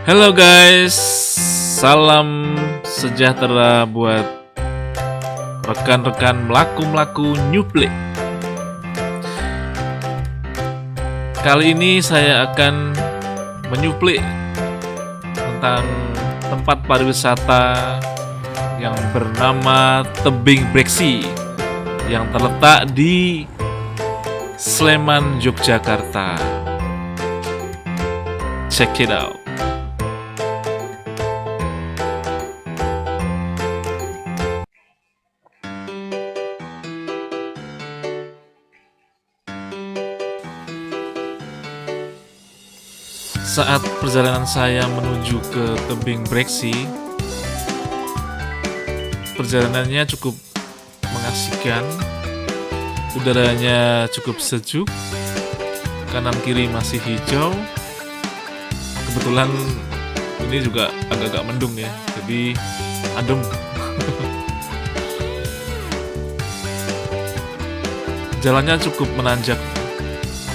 Halo guys, salam sejahtera buat rekan-rekan melaku-melaku nyuplek. Kali ini saya akan menyuplek tentang tempat pariwisata yang bernama Tebing Breksi yang terletak di Sleman, Yogyakarta. Check it out. Saat perjalanan saya menuju ke Tebing Breksi, perjalanannya cukup mengasihkan, udaranya cukup sejuk, kanan kiri masih hijau. Kebetulan ini juga agak-agak mendung ya, jadi adem. Jalannya cukup menanjak,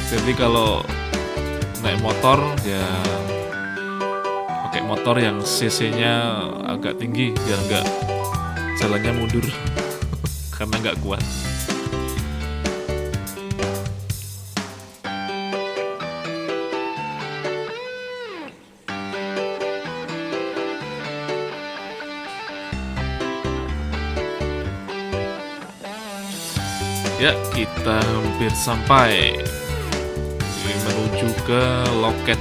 jadi kalau naik motor ya pakai motor yang cc-nya agak tinggi biar nggak jalannya mundur karena nggak kuat. Ya, kita hampir sampai menuju ke loket.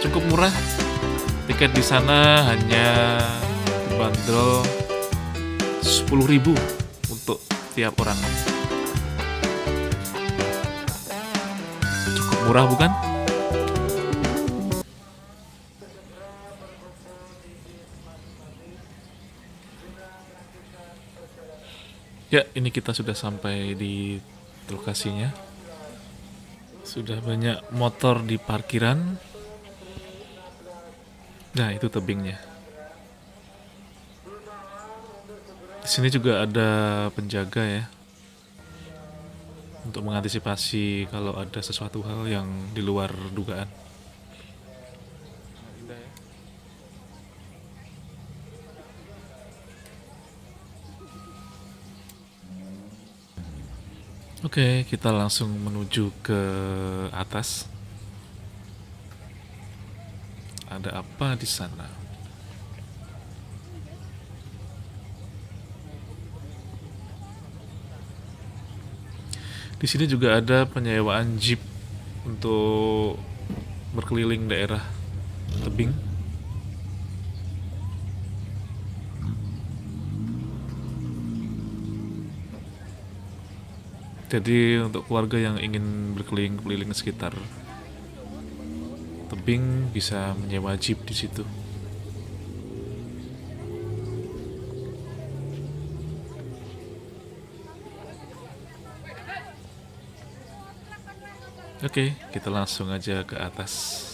Cukup murah. Tiket di sana hanya dibanderol 10.000 untuk tiap orang. Cukup murah bukan? Ya, ini kita sudah sampai di lokasinya. Sudah banyak motor di parkiran. Nah, itu tebingnya. Di sini juga ada penjaga ya, untuk mengantisipasi kalau ada sesuatu hal yang di luar dugaan. Oke, kita langsung menuju ke atas. Ada apa di sana? Di sini juga ada penyewaan jeep untuk berkeliling daerah tebing. Jadi untuk keluarga yang ingin berkeliling-keliling sekitar tebing bisa menyewa jeep di situ. Oke, kita langsung aja ke atas.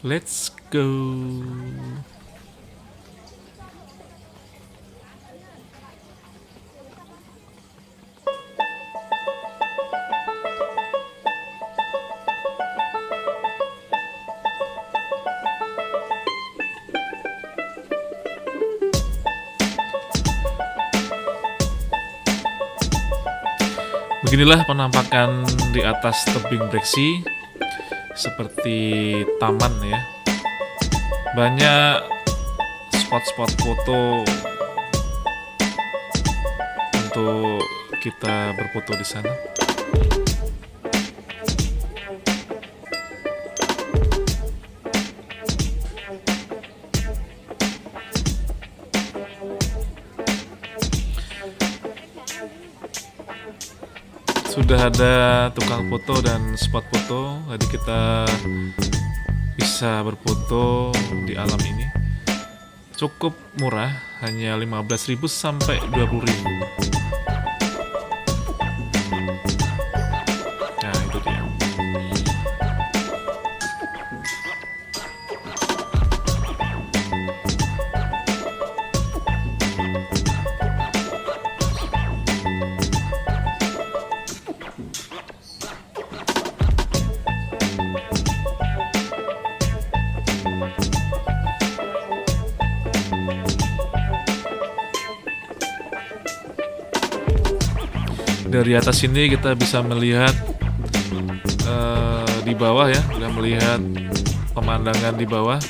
Let's go. Beginilah penampakan di atas tebing Breksi, seperti taman ya. Banyak spot-spot foto untuk kita berfoto di sana. Sudah ada tukang foto dan spot foto, jadi kita bisa berfoto di alam ini. Cukup murah, hanya 15.000 sampai 20.000. Nah, itu dia. Dari atas sini kita bisa melihat di bawah ya, kita melihat pemandangan di bawah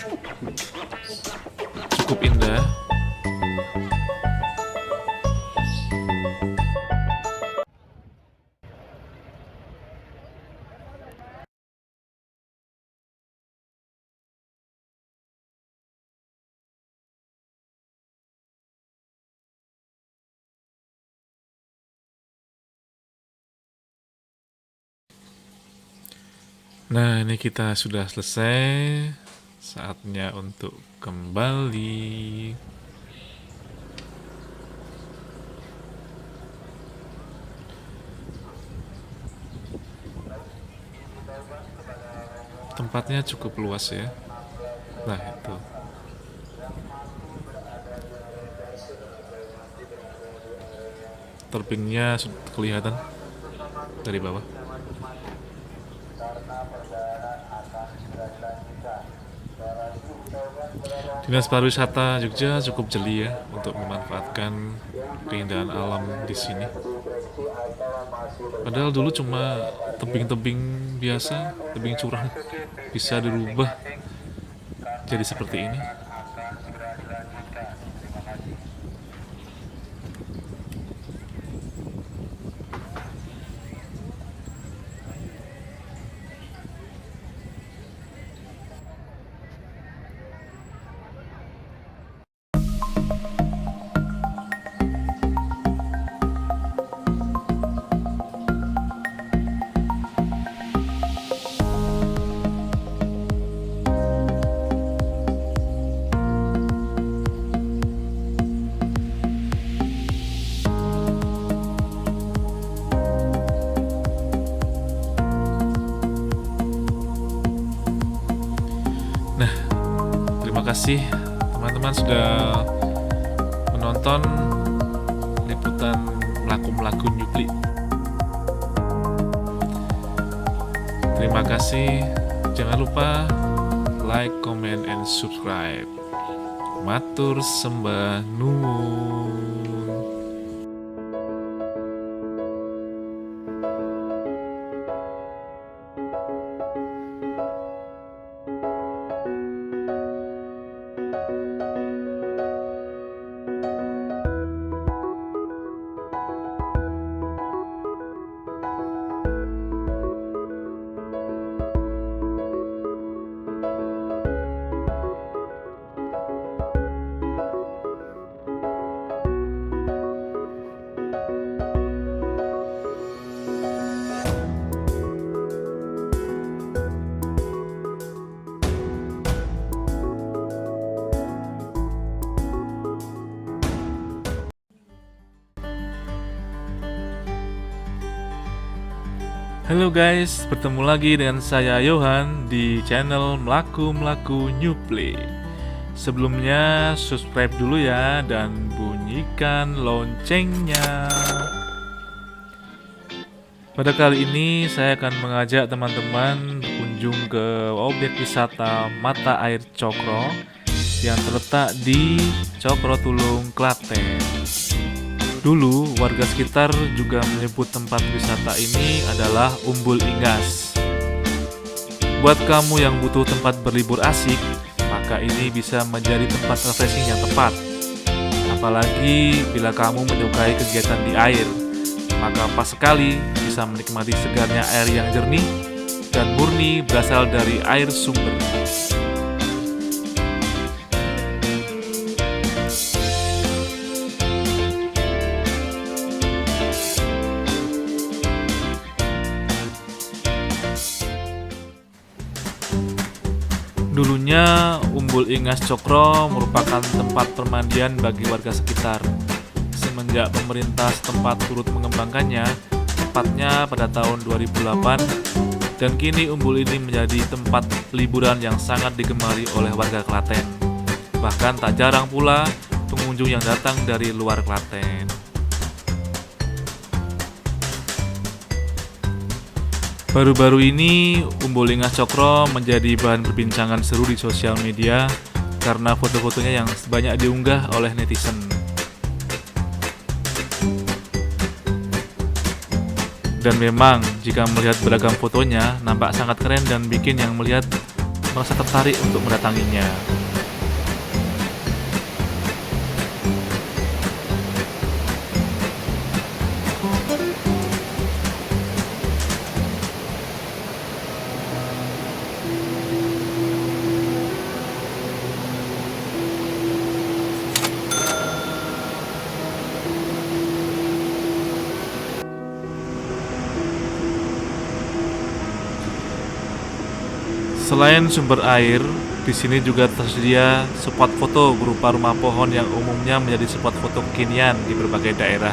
cukup indah. Nah, ini kita sudah selesai. Saatnya untuk kembali. Tempatnya cukup luas ya. Nah, itu. Terbingnya sudah kelihatan dari bawah. Dinas Pariwisata Jogja cukup jeli ya untuk memanfaatkan keindahan alam di sini. Padahal dulu cuma tebing-tebing biasa, tebing curam, bisa dirubah jadi seperti ini. Nah, terima kasih teman-teman sudah menonton liputan Mlaku-Mlaku Nyuplik. Terima kasih. Jangan lupa like, comment, and subscribe. Matur sembah nuwun. Halo guys, bertemu lagi dengan saya Yohan di channel Mlaku-Mlaku Nyuplik. Sebelumnya subscribe dulu ya dan bunyikan loncengnya. Pada kali ini saya akan mengajak teman-teman berkunjung ke objek wisata Mata Air Cokro yang terletak di Cokrotulung, Klaten. Dulu warga sekitar juga menyebut tempat wisata ini adalah Umbul Ingas. Buat kamu yang butuh tempat berlibur asik, maka ini bisa menjadi tempat refreshing yang tepat. Apalagi bila kamu menyukai kegiatan di air, maka pas sekali bisa menikmati segarnya air yang jernih dan murni berasal dari air sumber. Dulunya Umbul Ingas Cokro merupakan tempat permandian bagi warga sekitar. Semenjak pemerintah setempat turut mengembangkannya, tepatnya pada tahun 2008, dan kini Umbul ini menjadi tempat liburan yang sangat digemari oleh warga Klaten. Bahkan tak jarang pula pengunjung yang datang dari luar Klaten. Baru-baru ini Umbul Ingas Cokro menjadi bahan perbincangan seru di sosial media karena foto-fotonya yang banyak diunggah oleh netizen. Dan memang jika melihat beragam fotonya nampak sangat keren dan bikin yang melihat merasa tertarik untuk mendatanginya. Selain sumber air, di sini juga tersedia spot foto berupa rumah pohon yang umumnya menjadi spot foto kekinian di berbagai daerah.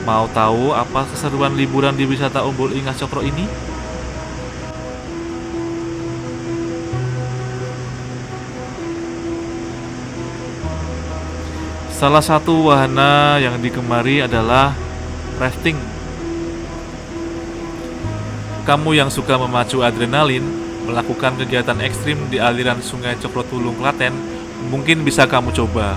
Mau tahu apa keseruan liburan di wisata Umbul Ingas Cokro ini? Salah satu wahana yang digemari adalah rafting. Kamu yang suka memacu adrenalin, melakukan kegiatan ekstrim di aliran Sungai Cokrotulung, Klaten, mungkin bisa kamu coba.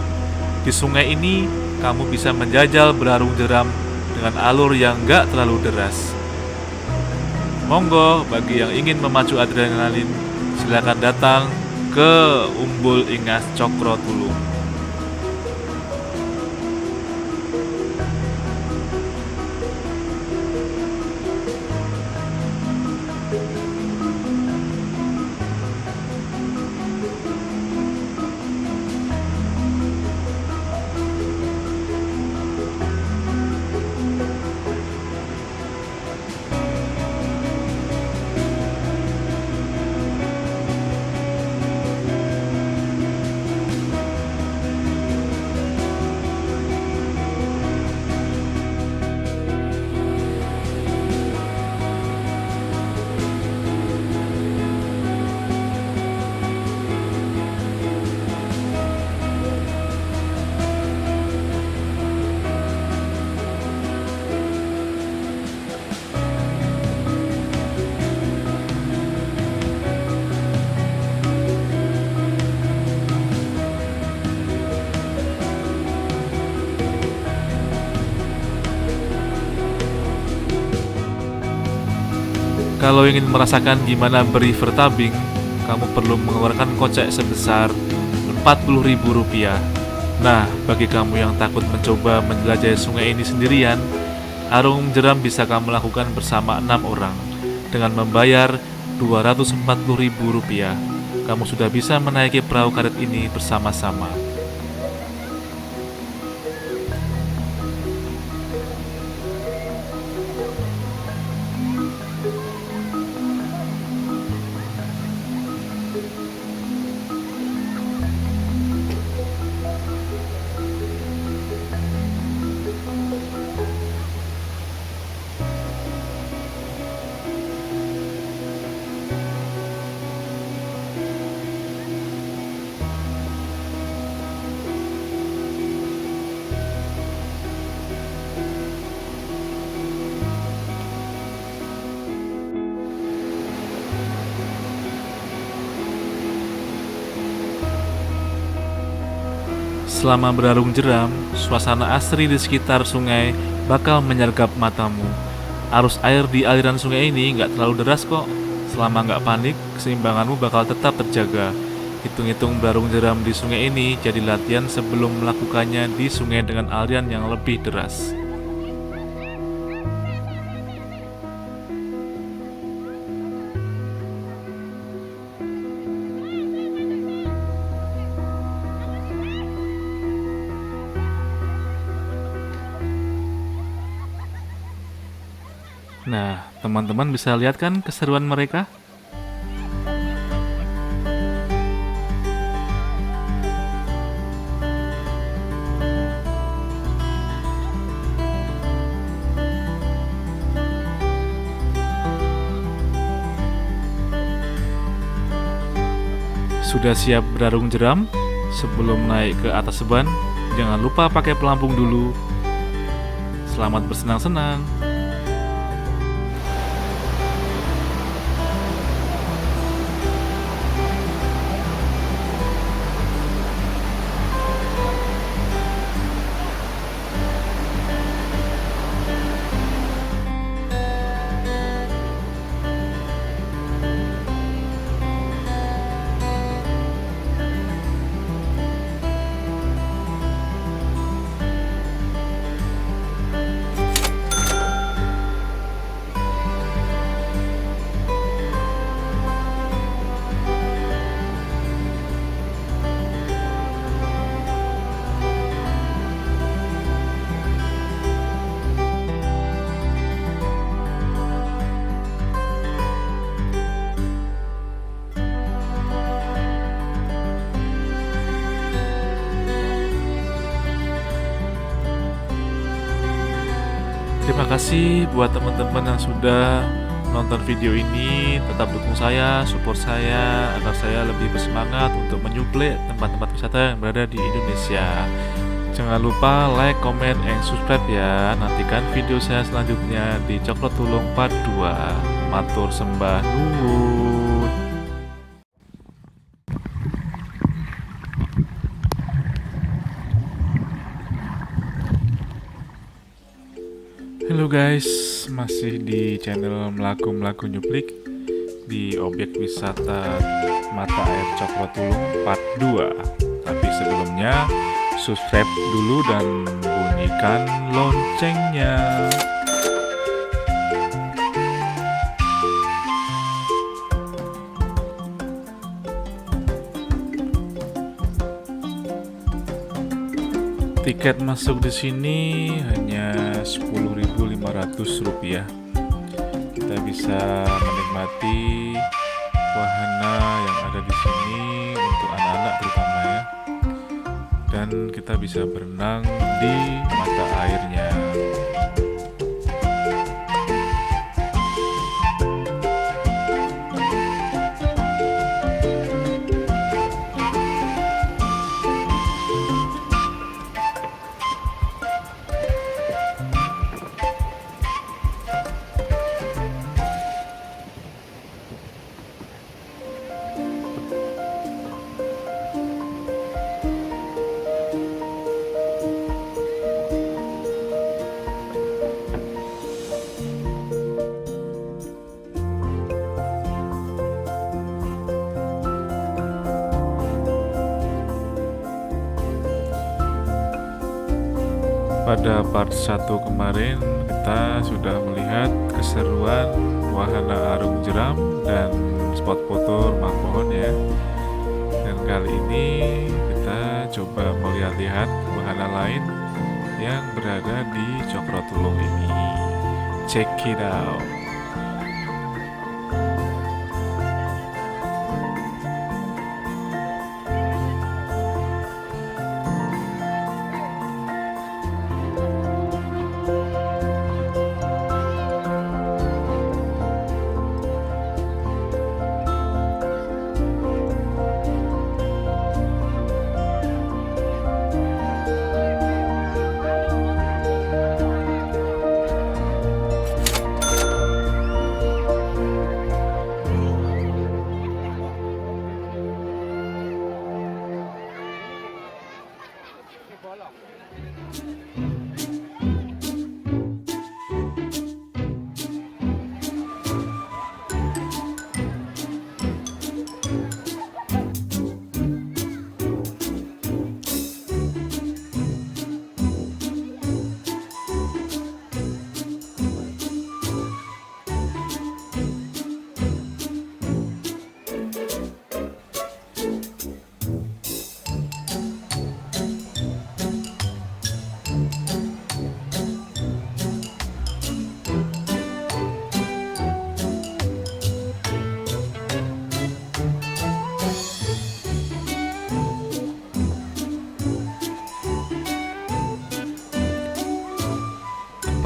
Di sungai ini, kamu bisa menjajal berarung jeram dengan alur yang gak terlalu deras. Monggo, bagi yang ingin memacu adrenalin, silakan datang ke Umbul Ingas Cokrotulung. Kalau ingin merasakan gimana beriver tubing, kamu perlu mengeluarkan kocek sebesar Rp40.000. Nah, bagi kamu yang takut mencoba menjelajahi sungai ini sendirian, arung jeram bisa kamu lakukan bersama 6 orang. Dengan membayar Rp240.000, kamu sudah bisa menaiki perahu karet ini bersama-sama. Selama berarung jeram, suasana asri di sekitar sungai bakal menyergap matamu. Arus air di aliran sungai ini nggak terlalu deras kok. Selama nggak panik, keseimbanganmu bakal tetap terjaga. Hitung-hitung berarung jeram di sungai ini jadi latihan sebelum melakukannya di sungai dengan aliran yang lebih deras. Nah, teman-teman bisa lihat kan keseruan mereka? Sudah siap berarung jeram? Sebelum naik ke atas beban, jangan lupa pakai pelampung dulu. Selamat bersenang-senang. kasih buat teman-teman yang sudah nonton video ini. Tetap dukung saya, support saya agar saya lebih bersemangat untuk menyuplai tempat-tempat wisata yang berada di Indonesia. Jangan lupa like, comment, and subscribe ya. Nantikan video saya selanjutnya di Cokro Tulung Part 2. Matur sembah nuwun. Halo guys, masih di channel Melaku Nyuplik di objek wisata Mata Air Cokro Tulung Part 2. Tapi sebelumnya subscribe dulu dan bunyikan loncengnya. Tiket masuk di sini hanya Rp10.500. Kita bisa menikmati wahana yang ada di sini untuk anak-anak terutama ya. Dan kita bisa berenang di mata airnya. Pada part 1 kemarin kita sudah melihat keseruan wahana arung jeram dan spot foto rumah pohon ya. Dan kali ini kita coba melihat-lihat wahana lain yang berada di Cokro Tulung ini. Check it out.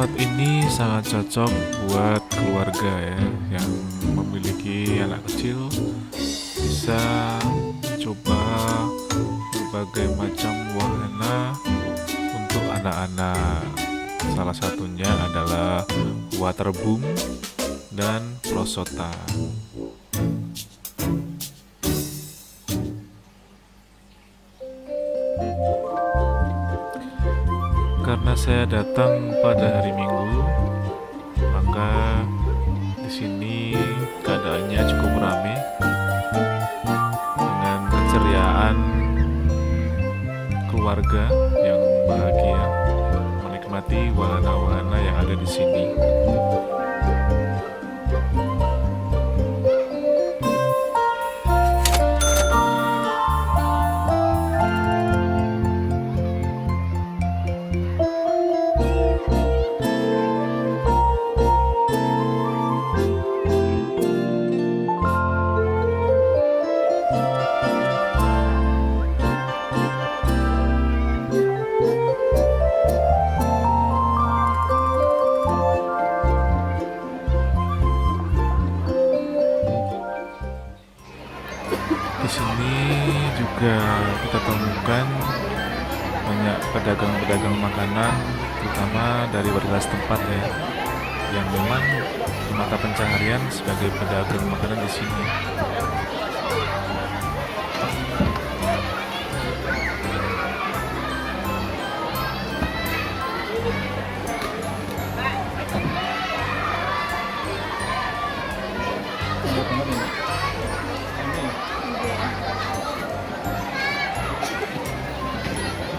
Tempat ini sangat cocok buat keluarga ya yang memiliki anak kecil, bisa mencoba berbagai macam wahana untuk anak-anak. Salah satunya adalah waterboom dan prosota. Karena saya datang pada hari Minggu, maka di sini keadaannya cukup ramai dengan keceriaan keluarga yang bahagia menikmati wahana-wahana yang ada di sini. kita temukan banyak pedagang-pedagang makanan, terutama dari warga setempat ya, yang memang mata pencaharian sebagai pedagang makanan di sini.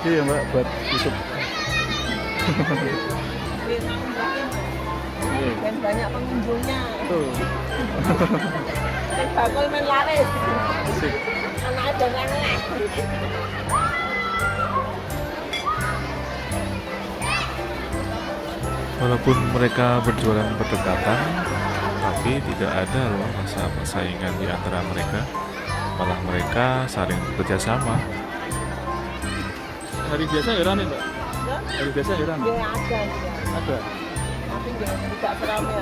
Iya Mbak, buat YouTube. Dan banyak pengunjungnya. Tuh. Dan bakul main laris. Asik. Anak ada anak. Walaupun mereka berjualan berdekatan, tapi tidak ada loh rasa persaingan di antara mereka. Malah mereka saling bekerja sama. Hari biasa ya rame Mbak? Hari biasa ya rame? Ya ada. Ada. Tapi tidak seramai.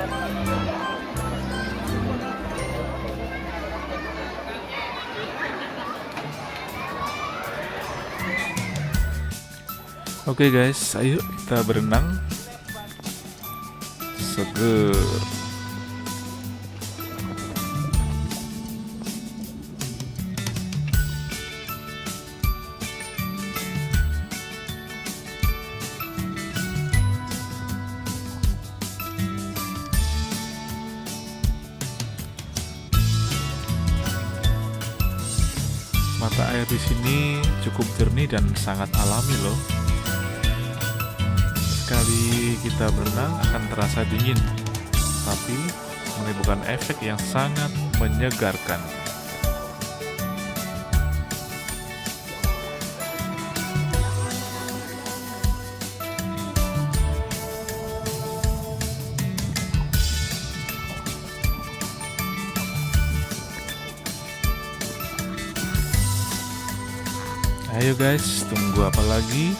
Oke guys, ayo kita berenang. Seger. Mata air di sini cukup jernih dan sangat alami loh. Sekali kita berenang akan terasa dingin, tapi menimbulkan efek yang sangat menyegarkan. Ayo guys, tunggu apa lagi?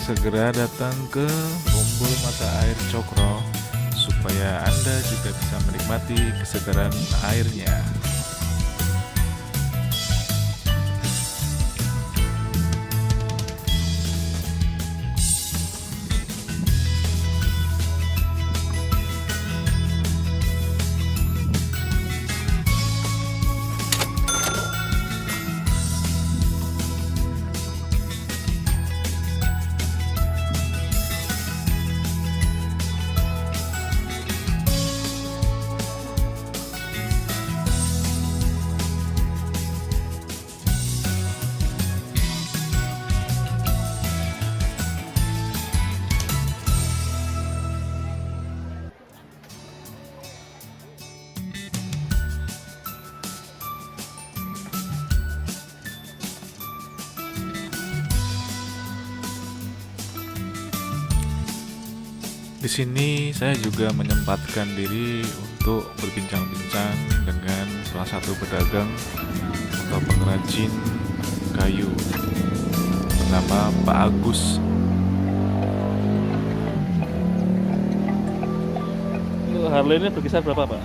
Segera datang ke Umbul Mata Air Cokro supaya Anda juga bisa menikmati kesegaran airnya. Di sini saya juga menyempatkan diri untuk berbincang-bincang dengan salah satu pedagang atau pengrajin kayu bernama Pak Agus. Kalau Harley ini berkisar berapa Pak?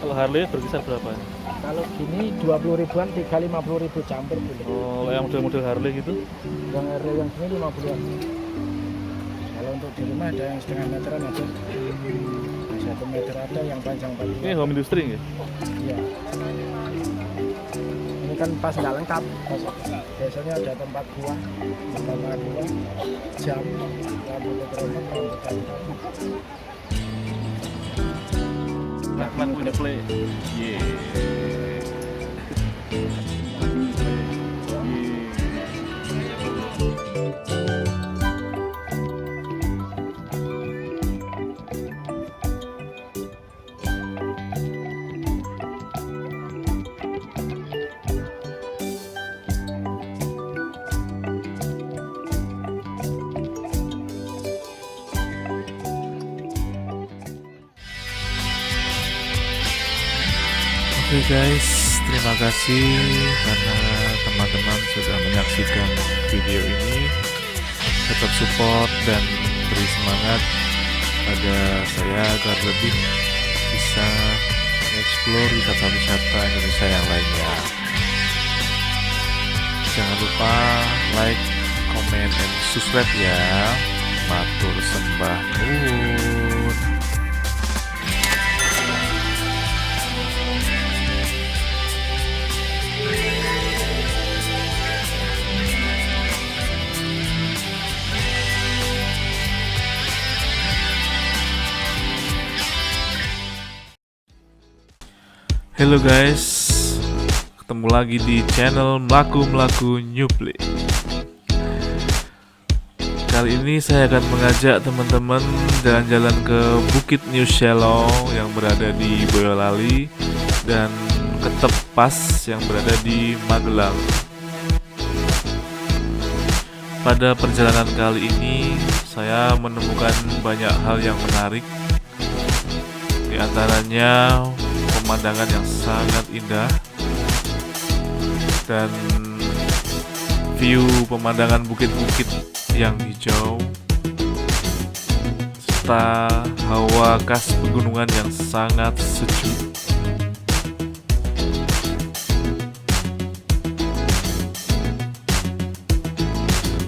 Kalau Harley berkisar berapa? Kalau gini 20 ribuan, 350 ribu campur boleh. Oh, yang model-model Harley gitu? Yang RL yang sini 50-an. Kalau untuk di rumah ada yang setengah meteran aja. 1 meter ada yang panjang 40. Ini home industry nggak? Iya. Ini kan pas nggak lengkap. Biasanya ada tempat buah, jam, lampu petromak, lampu kayu. Batman punya play. Oke guys, terima kasih karena teman-teman sudah menyaksikan video ini. Tetap support dan beri semangat pada saya agar lebih bisa mengeksplor wisata-wisata Indonesia yang lainnya. Jangan lupa like, comment, dan subscribe ya. Matur sembah nuwun. Halo guys, ketemu lagi di channel Mlaku-Mlaku Nyuplih. Kali ini saya akan mengajak teman-teman jalan-jalan ke Bukit New Selo yang berada di Boyolali dan ke Tepas yang berada di Magelang. Pada perjalanan kali ini saya menemukan banyak hal yang menarik. Di antaranya pemandangan yang sangat indah dan view pemandangan bukit-bukit yang hijau serta hawa khas pegunungan yang sangat sejuk.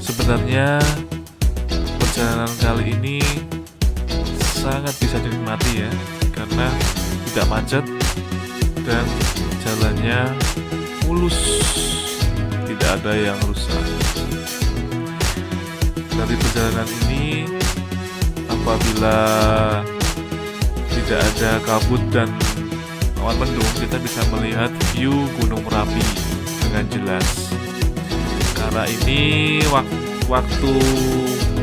Sebenarnya perjalanan kali ini sangat bisa dinikmati ya, karena tidak macet dan jalannya mulus, tidak ada yang rusak. Dari perjalanan ini, apabila tidak ada kabut dan awan mendung, kita bisa melihat view Gunung Merapi dengan jelas. Karena ini waktu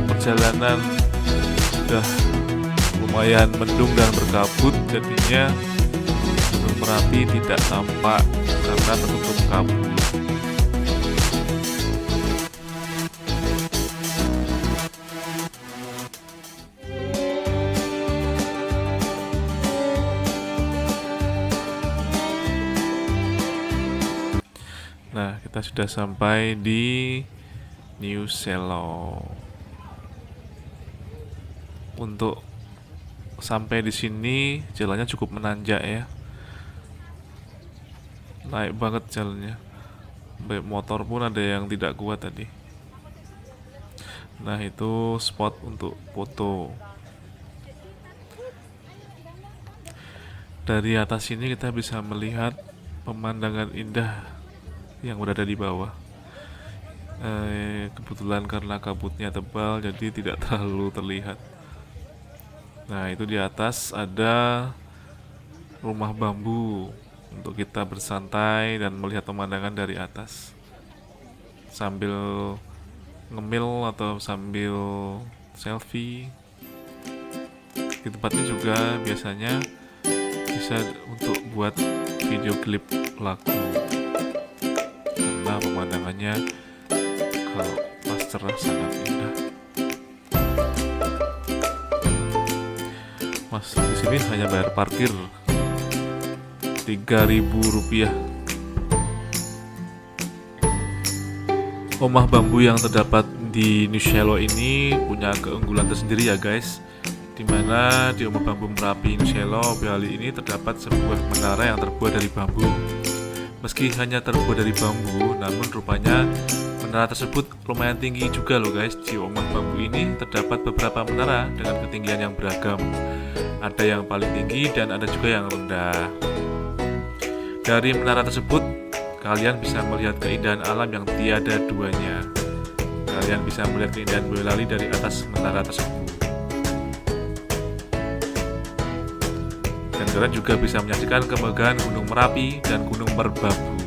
perjalanan sudah lumayan mendung dan berkabut, jadinya Gunung Merapi tidak tampak karena tertutup kabut. Nah, kita sudah sampai di New Selo. Untuk sampai di sini jalannya cukup menanjak ya. Naik banget jalannya. Baik motor pun ada yang tidak kuat tadi. Nah, itu spot untuk foto. Dari atas ini kita bisa melihat pemandangan indah yang berada di bawah. Kebetulan karena kabutnya tebal jadi tidak terlalu terlihat. Nah, itu di atas ada rumah bambu untuk kita bersantai dan melihat pemandangan dari atas sambil ngemil atau sambil selfie. Di tempatnya juga biasanya bisa untuk buat video klip lagu karena pemandangannya kalau pas cerah sangat indah. Masuk di sini hanya bayar parkir Rp3.000. Rumah bambu yang terdapat di New Selo ini punya keunggulan tersendiri ya guys, dimana di rumah bambu Merapi New Selo Boyolali ini terdapat sebuah menara yang terbuat dari bambu. Meski hanya terbuat dari bambu, namun rupanya menara tersebut lumayan tinggi juga loh guys. Di rumah bambu ini terdapat beberapa menara dengan ketinggian yang beragam. Ada yang paling tinggi dan ada juga yang rendah. Dari menara tersebut, kalian bisa melihat keindahan alam yang tiada duanya. Kalian bisa melihat keindahan Boyolali dari atas menara tersebut. Dan kalian juga bisa menyaksikan kemegahan Gunung Merapi dan Gunung Merbabu.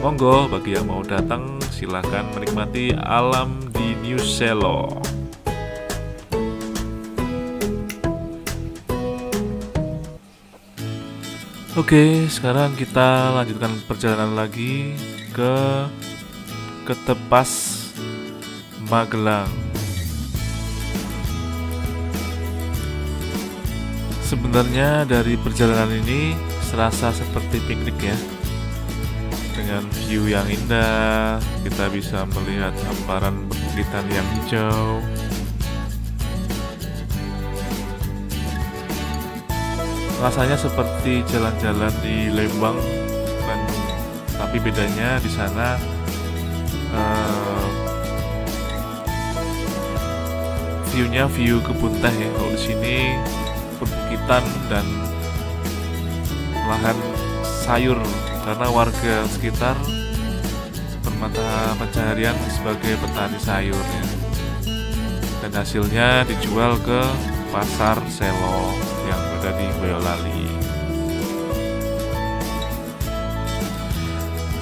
Monggo, bagi yang mau datang, silahkan menikmati alam di New Selo. Oke, sekarang kita lanjutkan perjalanan lagi ke Tepas, Magelang. Sebenarnya dari perjalanan ini serasa seperti piknik ya. Dengan view yang indah, kita bisa melihat hamparan perbukitan yang hijau. Rasanya seperti jalan-jalan di Lembang, Bandung. Tapi bedanya di sana eh, view-nya view kebun teh ya. Kalau di sini perbukitan dan lahan sayur karena warga sekitar bermata pencaharian sebagai petani sayur ya. Dan hasilnya dijual ke pasar Selo yang berada di Boyolali.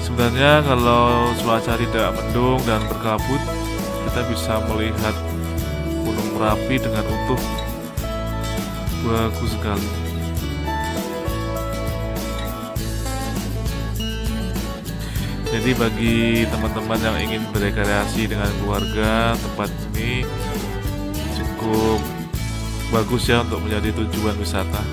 Sebenarnya kalau cuaca tidak mendung dan berkabut, kita bisa melihat Gunung Merapi dengan utuh. Bagus sekali. Jadi bagi teman-teman yang ingin berekreasi dengan keluarga, tempat ini cukup bagus ya untuk menjadi tujuan wisata.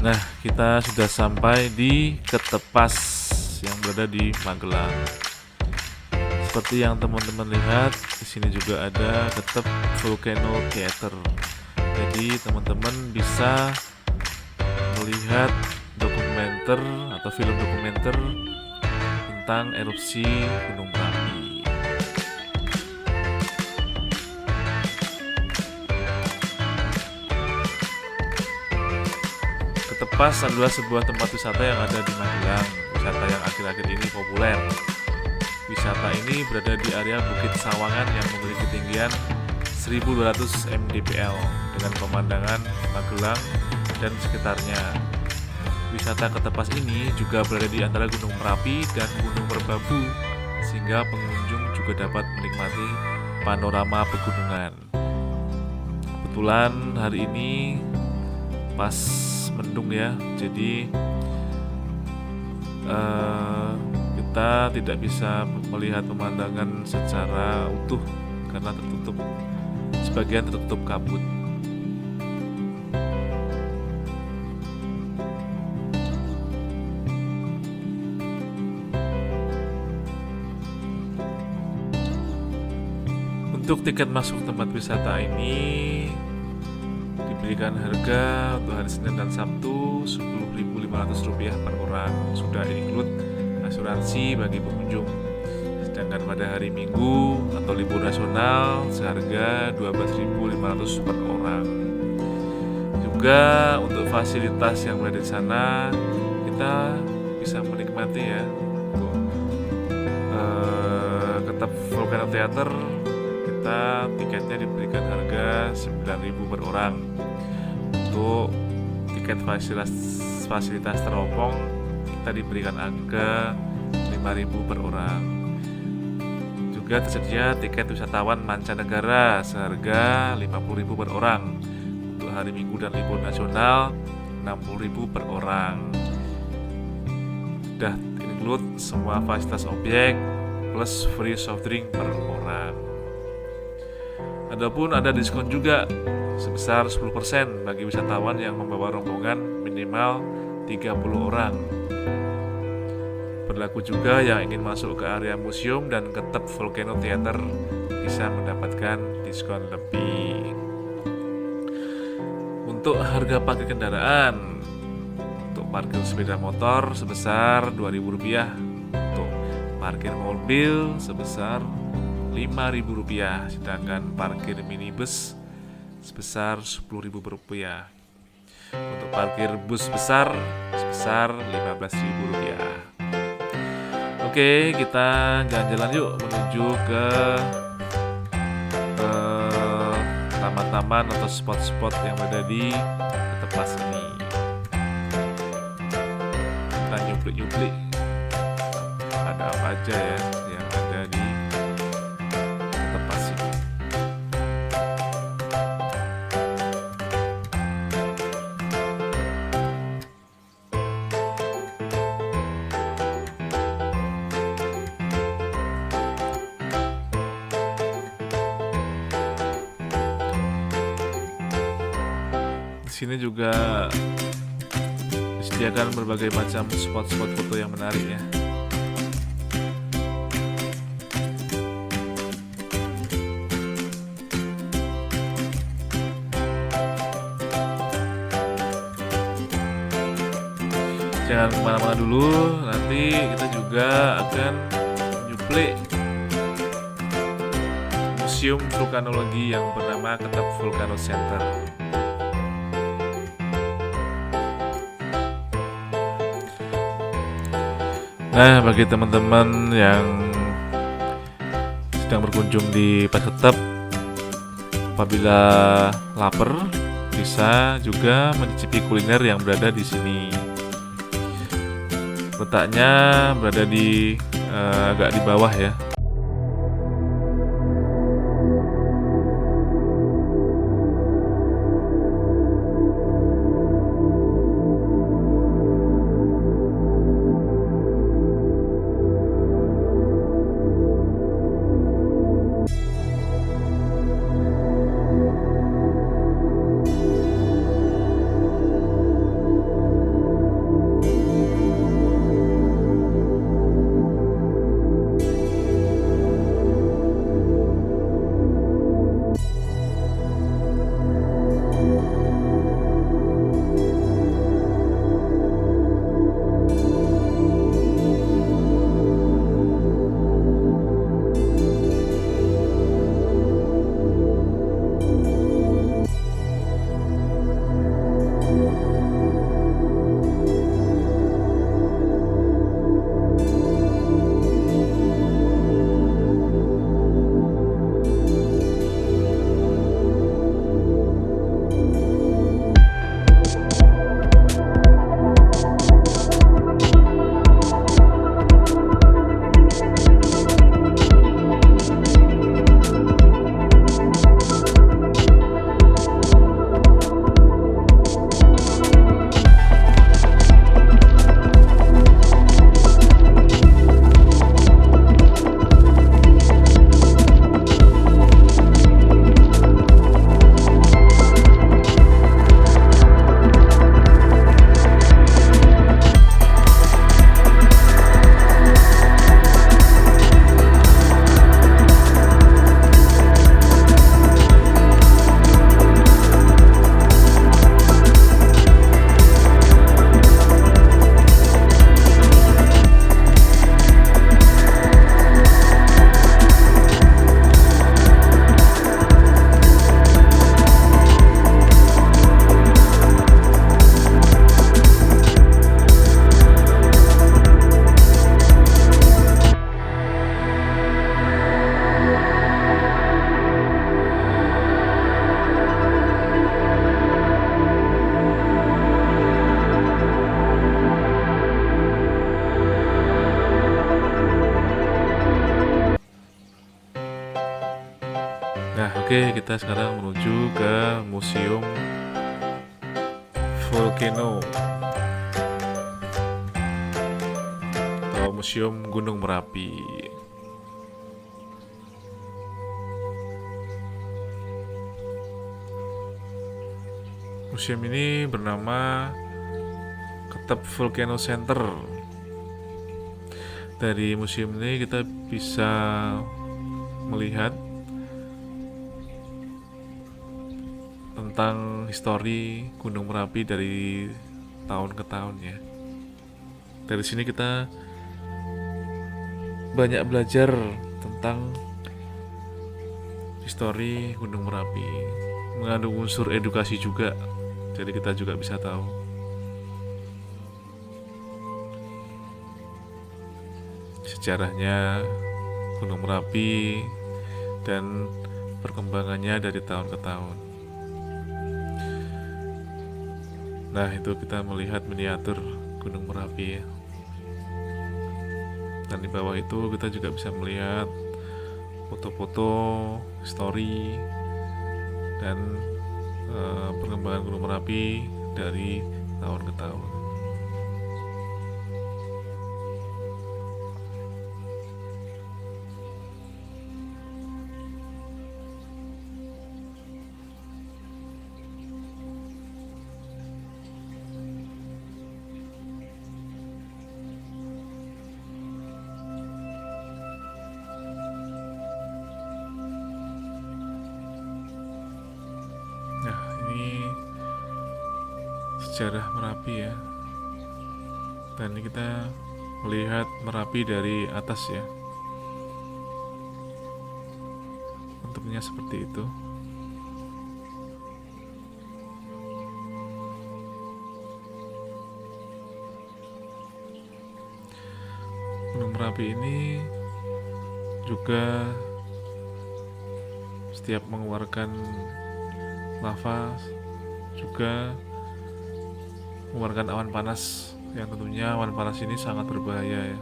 Nah, kita sudah sampai di Ketepas yang berada di Magelang. Seperti yang teman-teman lihat, di sini juga ada Ketep Volcano Theater. Jadi teman-teman bisa melihat dokumenter atau film dokumenter tentang erupsi Gunung Merapi. Ketepas adalah sebuah tempat wisata yang ada di Magelang. Wisata yang akhir-akhir ini populer. Wisata ini berada di area Bukit Sawangan yang memiliki ketinggian 1200 mdpl dengan pemandangan Magelang dan sekitarnya. Wisata Ketepas ini juga berada di antara Gunung Merapi dan Gunung Merbabu, sehingga pengunjung juga dapat menikmati panorama pegunungan. Kebetulan hari ini pas mendung ya, jadi kita tidak bisa melihat pemandangan secara utuh karena sebagian tertutup kabut. Untuk tiket masuk tempat wisata ini diberikan harga untuk hari Senin dan Sabtu Rp10.500 per orang, sudah include asuransi bagi pengunjung. Sedangkan pada hari Minggu atau libur nasional seharga Rp12.500 per orang. Juga untuk fasilitas yang berada di sana kita bisa menikmati ya. Untuk Ketep Volcano Theater kita tiketnya diberikan harga Rp9.000 per orang. Untuk tiket fasilitas teropong kita diberikan harga Rp5.000 per orang. Juga tersedia tiket wisatawan mancanegara seharga Rp50.000 per orang. Untuk hari Minggu dan libur nasional Rp60.000 per orang. Sudah include semua fasilitas objek plus free soft drink per orang. Adapun ada diskon juga sebesar 10% bagi wisatawan yang membawa rombongan minimal 30 orang. Berlaku juga yang ingin masuk ke area museum dan Ketep Volcano Theater bisa mendapatkan diskon lebih. Untuk harga parkir kendaraan, untuk parkir sepeda motor sebesar Rp2.000, untuk parkir mobil sebesar Rp5.000, sedangkan parkir minibus sebesar Rp10.000. Untuk parkir bus besar sebesar Rp15.000. Oke, kita jalan-jalan yuk menuju ke taman-taman atau spot-spot yang ada di Ketepas ini. Kita nyuplik-nyuplik ada apa aja ya yang ada di Ketepas ini. Di sini juga disediakan berbagai macam spot-spot foto yang menarik ya. Jangan kemana-mana dulu, nanti kita juga akan menyuplai museum vulkanologi yang bernama Ketap Volcano Center. Nah, bagi teman-teman yang sedang berkunjung di Pas Ketap, apabila lapar, bisa juga mencicipi kuliner yang berada di sini. Letaknya berada di agak di bawah ya. Nah, oke, kita sekarang menuju ke Museum Volcano atau Museum Gunung Merapi. Museum ini bernama Ketap Volcano Center. Dari museum ini kita bisa melihat tentang histori Gunung Merapi dari tahun ke tahun ya. Dari sini kita banyak belajar tentang histori Gunung Merapi, mengandung unsur edukasi juga. Jadi kita juga bisa tahu sejarahnya Gunung Merapi dan perkembangannya dari tahun ke tahun. Nah, itu kita melihat miniatur Gunung Merapi ya. Dan di bawah itu kita juga bisa melihat foto-foto histori dan perkembangan Gunung Merapi dari tahun ke tahun. sejarah Merapi ya. Dan ini kita melihat Merapi dari atas ya. Bentuknya seperti itu. Gunung Merapi ini juga setiap mengeluarkan lava juga mengeluarkan awan panas, yang tentunya awan panas ini sangat berbahaya ya,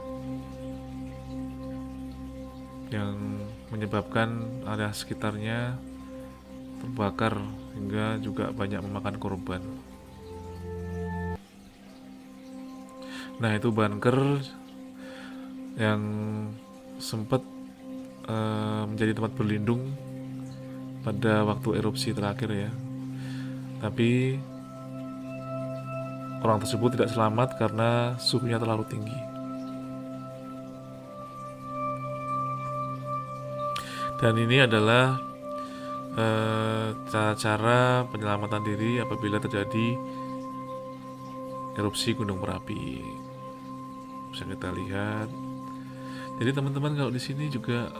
yang menyebabkan area sekitarnya terbakar hingga juga banyak memakan korban. Nah, itu bunker yang sempat menjadi tempat berlindung pada waktu erupsi terakhir ya. Tapi orang tersebut tidak selamat karena suhunya terlalu tinggi. Dan ini adalah cara-cara penyelamatan diri apabila terjadi erupsi Gunung Merapi. Bisa kita lihat. Jadi teman-teman kalau di sini juga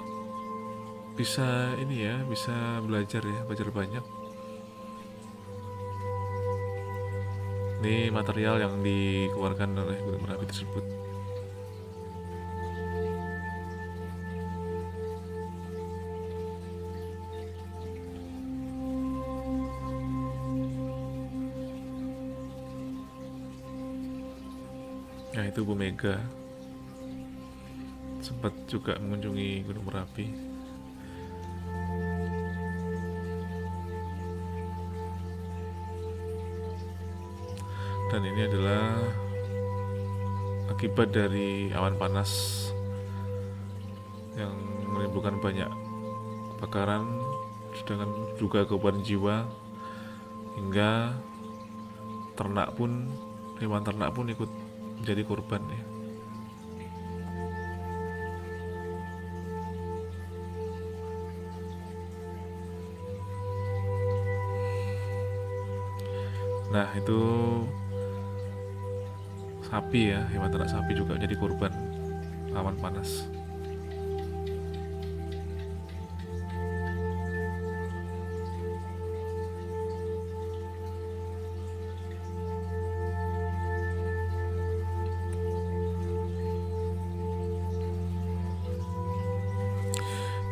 bisa ini ya, bisa belajar banyak. Ini material yang dikeluarkan oleh Gunung Merapi tersebut. Nah, itu Bu Mega sempat juga mengunjungi Gunung Merapi. Dan ini adalah akibat dari awan panas yang menimbulkan banyak kebakaran, sedangkan juga korban jiwa, hingga hewan ternak pun ikut menjadi korban ya. Nah, itu sapi ya, hewan ternak sapi juga jadi korban awan panas.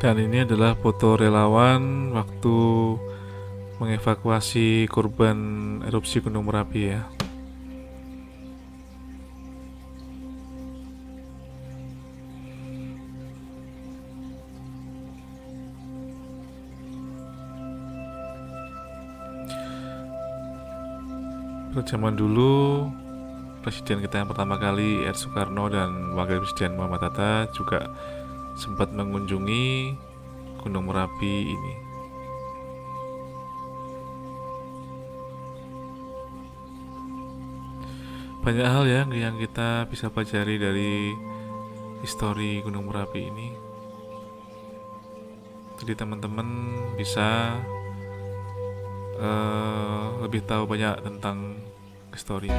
Dan ini adalah foto relawan waktu mengevakuasi korban erupsi Gunung Merapi ya. Pada zaman dulu, presiden kita yang pertama kali R. Soekarno dan wakil presiden Muhammad Hatta juga sempat mengunjungi Gunung Merapi ini. Banyak hal ya yang kita bisa pelajari dari histori Gunung Merapi ini. Jadi teman-teman bisa lebih tahu banyak tentang historinya.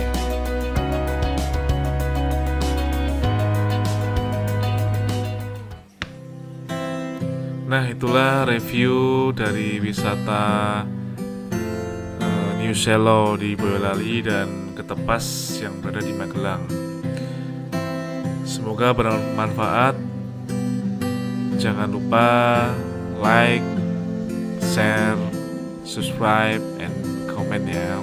Nah, itulah review dari wisata New Selo di Boyolali dan Ketepas yang berada di Magelang. Semoga bermanfaat. Jangan lupa like, share, subscribe, and comment ya.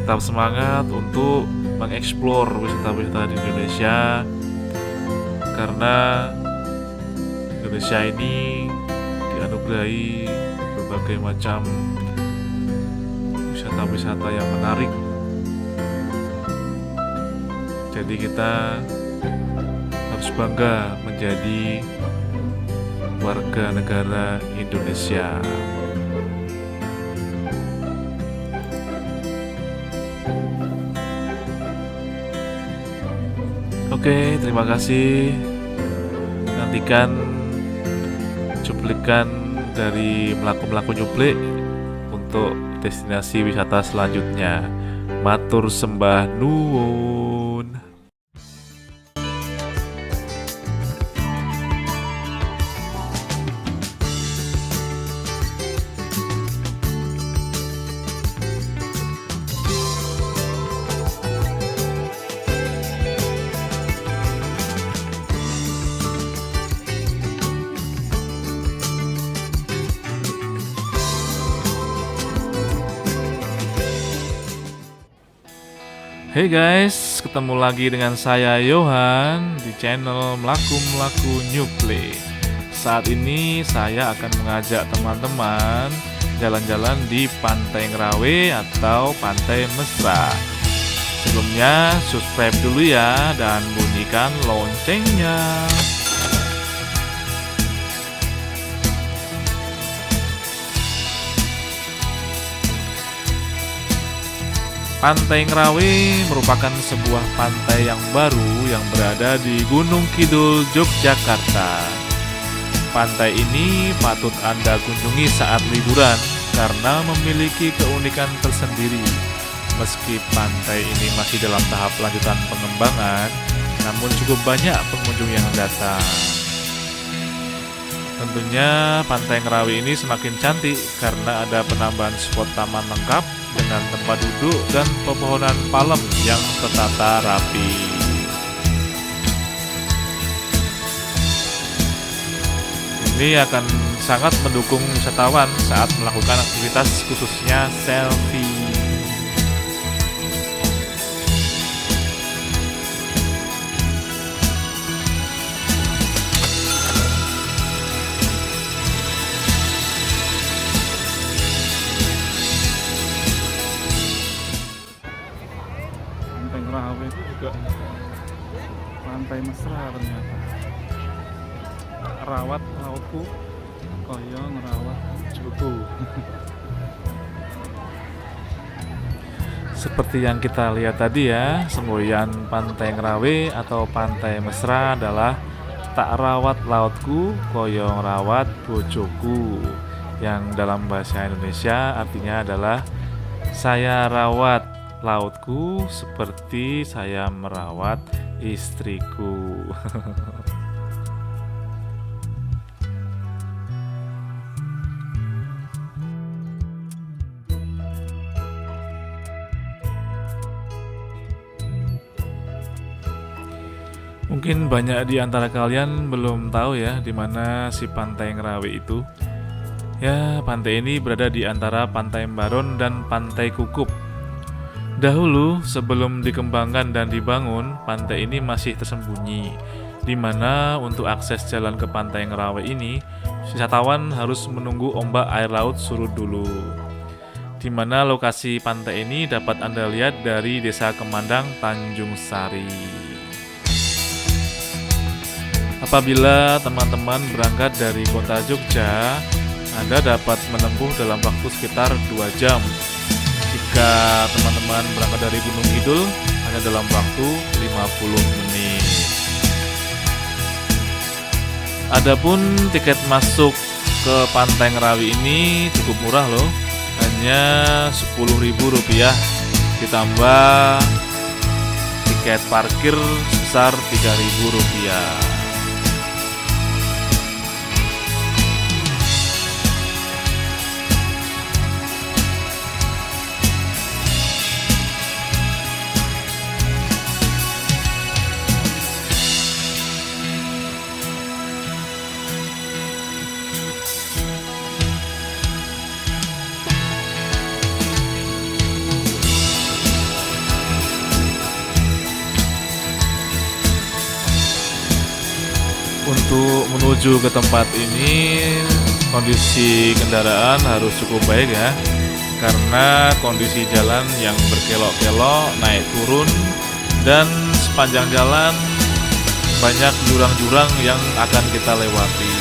Tetap semangat untuk mengeksplor wisata-wisata di Indonesia, karena Indonesia ini dianugerahi berbagai macam wisata-wisata yang menarik. Jadi kita harus bangga menjadi warga negara Indonesia. Oke, terima kasih. Nantikan cuplikan dari melaku-melaku nyuplik untuk destinasi wisata selanjutnya. Matur sembah nuwun. Hey guys, ketemu lagi dengan saya Yohan di channel Melaku New Play. Saat ini saya akan mengajak teman-teman jalan-jalan di Pantai Ngerawe atau Pantai Mesra. Sebelumnya subscribe dulu ya dan bunyikan loncengnya. Pantai Ngerawe merupakan sebuah pantai yang baru yang berada di Gunung Kidul, Yogyakarta. Pantai ini patut Anda kunjungi saat liburan karena memiliki keunikan tersendiri. Meski pantai ini masih dalam tahap lanjutan pengembangan, namun cukup banyak pengunjung yang datang. Tentunya Pantai Ngerawe ini semakin cantik karena ada penambahan spot taman lengkap dengan tempat duduk dan pepohonan palem yang tertata rapi. Ini akan sangat mendukung wisatawan saat melakukan aktivitas khususnya selfie. Pantai Ngerawe itu juga pantai mesra ternyata. Rawat lautku kaya ngerawat bojoku. Seperti yang kita lihat tadi ya, semboyan Pantai Ngerawe atau Pantai Mesra adalah tak rawat lautku, koyo ngerawat bojoku. Yang dalam bahasa Indonesia artinya adalah saya rawat lautku seperti saya merawat istriku. Mungkin banyak di antara kalian belum tahu ya di mana si Pantai Ngerawe itu. Ya, pantai ini berada di antara Pantai Embaron dan Pantai Kukup. Dahulu sebelum dikembangkan dan dibangun, pantai ini masih tersembunyi, di mana untuk akses jalan ke Pantai Ngerawe ini, wisatawan harus menunggu ombak air laut surut dulu. Di mana lokasi pantai ini dapat Anda lihat dari Desa Kemandang, Tanjung Sari. Apabila teman-teman berangkat dari kota Jogja, Anda dapat menempuh dalam waktu sekitar 2 jam. Jika teman-teman berangkat dari Gunung Kidul, hanya dalam waktu 50 menit. Adapun tiket masuk ke Pantai Ngerawe ini cukup murah loh, hanya Rp10.000 ditambah tiket parkir sebesar Rp3.000. Untuk menuju ke tempat ini, kondisi kendaraan harus cukup baik ya, karena kondisi jalan yang berkelok-kelok, naik turun, dan sepanjang jalan banyak jurang-jurang yang akan kita lewati.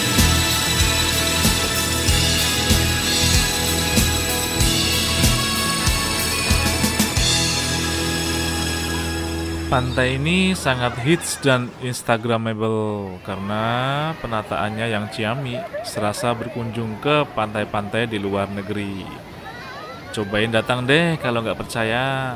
Pantai ini sangat hits dan instagramable karena penataannya yang ciamik, serasa berkunjung ke pantai-pantai di luar negeri. Cobain datang deh kalau nggak percaya.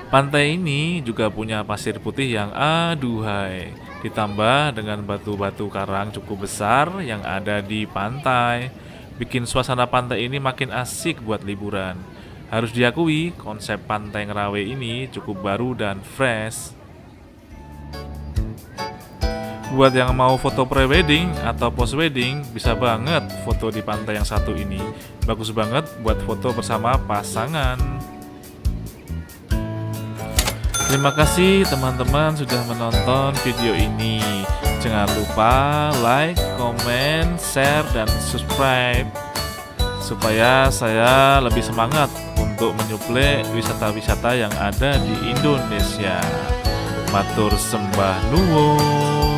Pantai ini juga punya pasir putih yang aduhai, ditambah dengan batu-batu karang cukup besar yang ada di pantai. Bikin suasana pantai ini makin asik buat liburan. Harus diakui, konsep Pantai Ngerawe ini cukup baru dan fresh. Buat yang mau foto pre-wedding atau post-wedding, bisa banget foto di pantai yang satu ini. Bagus banget buat foto bersama pasangan. Terima kasih teman-teman sudah menonton video ini. Jangan lupa like, comment, share, dan subscribe supaya saya lebih semangat untuk menyuplai wisata-wisata yang ada di Indonesia. Matur sembah nuwun.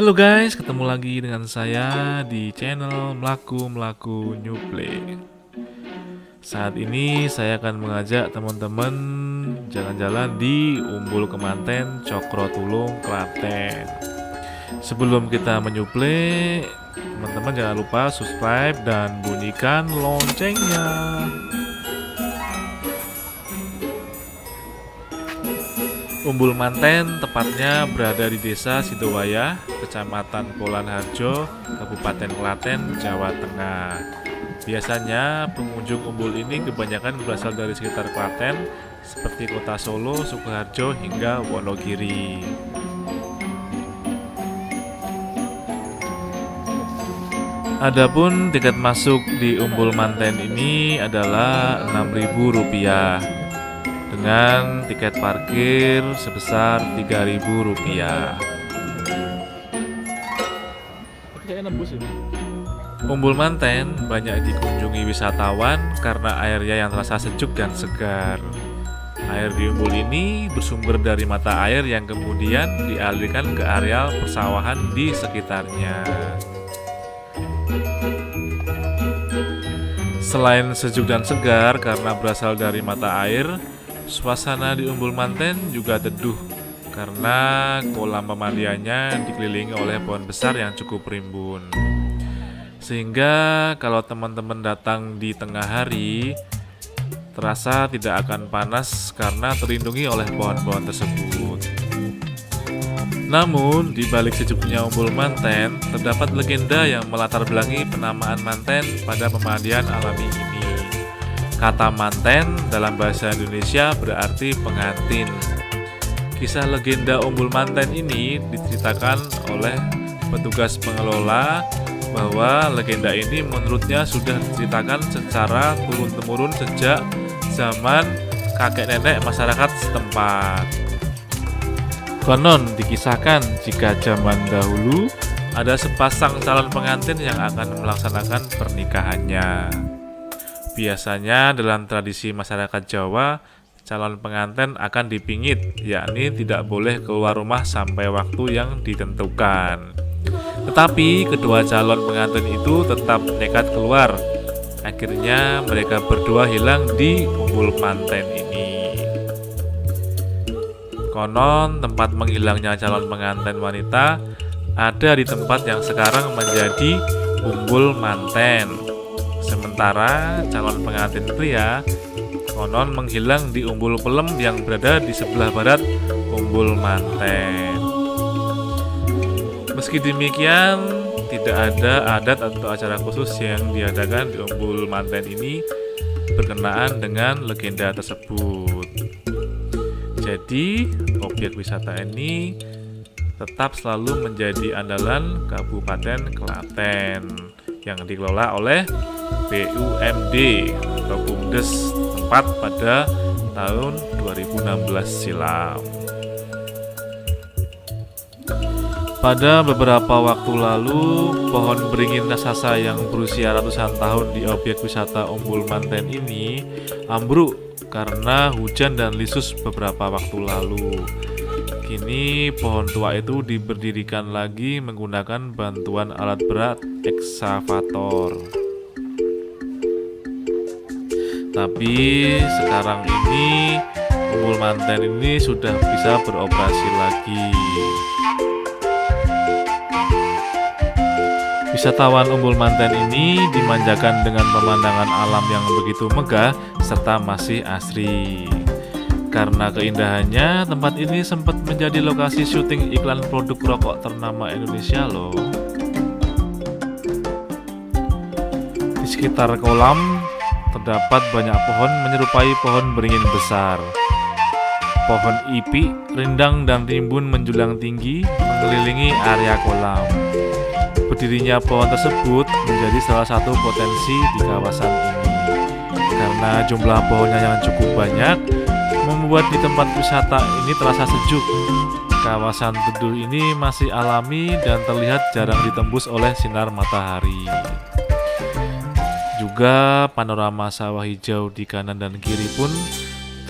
Halo guys, ketemu lagi dengan saya di channel Melaku Nyuplai. Saat ini saya akan mengajak teman-teman jalan-jalan di Umbul Kemanten, Cokro Tulung, Klaten. Sebelum kita menyuplai, teman-teman jangan lupa subscribe dan bunyikan loncengnya. Umbul Manten tepatnya berada di Desa Sidowayah, Kecamatan Polan Harjo, Kabupaten Klaten, Jawa Tengah. Biasanya pengunjung umbul ini kebanyakan berasal dari sekitar Klaten, seperti kota Solo, Sukoharjo, hingga Wonogiri. Adapun tiket masuk di Umbul Manten ini adalah Rp6.000 dengan tiket parkir sebesar Rp3.000. Kayaknya nembus ya. Umbul Manten banyak dikunjungi wisatawan karena airnya yang terasa sejuk dan segar. Air di umbul ini bersumber dari mata air yang kemudian dialirkan ke areal persawahan di sekitarnya. Selain sejuk dan segar karena berasal dari mata air, suasana di Umbul Manten juga teduh karena kolam pemandiannya dikelilingi oleh pohon besar yang cukup rimbun. Sehingga kalau teman-teman datang di tengah hari, terasa tidak akan panas karena terlindungi oleh pohon-pohon tersebut. Namun, di balik sejuknya Umbul Manten, terdapat legenda yang melatar belakangi penamaan Manten pada pemandian alami ini. Kata manten dalam bahasa Indonesia berarti pengantin. Kisah legenda Umbul Manten ini diceritakan oleh petugas pengelola bahwa legenda ini menurutnya sudah diceritakan secara turun-temurun sejak zaman kakek nenek masyarakat setempat. Konon dikisahkan jika zaman dahulu ada sepasang calon pengantin yang akan melaksanakan pernikahannya. Biasanya dalam tradisi masyarakat Jawa, calon pengantin akan dipingit, yakni tidak boleh keluar rumah sampai waktu yang ditentukan. Tetapi kedua calon pengantin itu tetap nekat keluar. Akhirnya mereka berdua hilang di Umbul Manten ini. Konon tempat menghilangnya calon pengantin wanita ada di tempat yang sekarang menjadi Umbul Manten. Sementara calon pengantin pria konon menghilang di Umbul Pelem yang berada di sebelah barat Umbul Manten. Meski demikian, tidak ada adat atau acara khusus yang diadakan di Umbul Manten ini berkenaan dengan legenda tersebut. Jadi, objek wisata ini tetap selalu menjadi andalan Kabupaten Klaten yang dikelola oleh BUMD atau BUMDes tempat pada tahun 2016 silam. Pada beberapa waktu lalu, pohon beringin raksasa yang berusia ratusan tahun di objek wisata Umbul Manten ini ambruk karena hujan dan lisus beberapa waktu lalu. Kini pohon tua itu diberdirikan lagi menggunakan bantuan alat berat ekskavator. Tapi sekarang ini Umbul Manten ini sudah bisa beroperasi lagi. Wisatawan Umbul Manten ini dimanjakan dengan pemandangan alam yang begitu megah serta masih asri. Karena keindahannya, tempat ini sempat menjadi lokasi syuting iklan produk rokok ternama Indonesia loh. Di sekitar kolam terdapat banyak pohon menyerupai pohon beringin besar. Pohon ipi, rindang, dan rimbun menjulang tinggi mengelilingi area kolam. Berdirinya pohon tersebut menjadi salah satu potensi di kawasan ini. Karena jumlah pohonnya yang cukup banyak, membuat di tempat wisata ini terasa sejuk. Kawasan teduh ini masih alami dan terlihat jarang ditembus oleh sinar matahari. Juga panorama sawah hijau di kanan dan kiri pun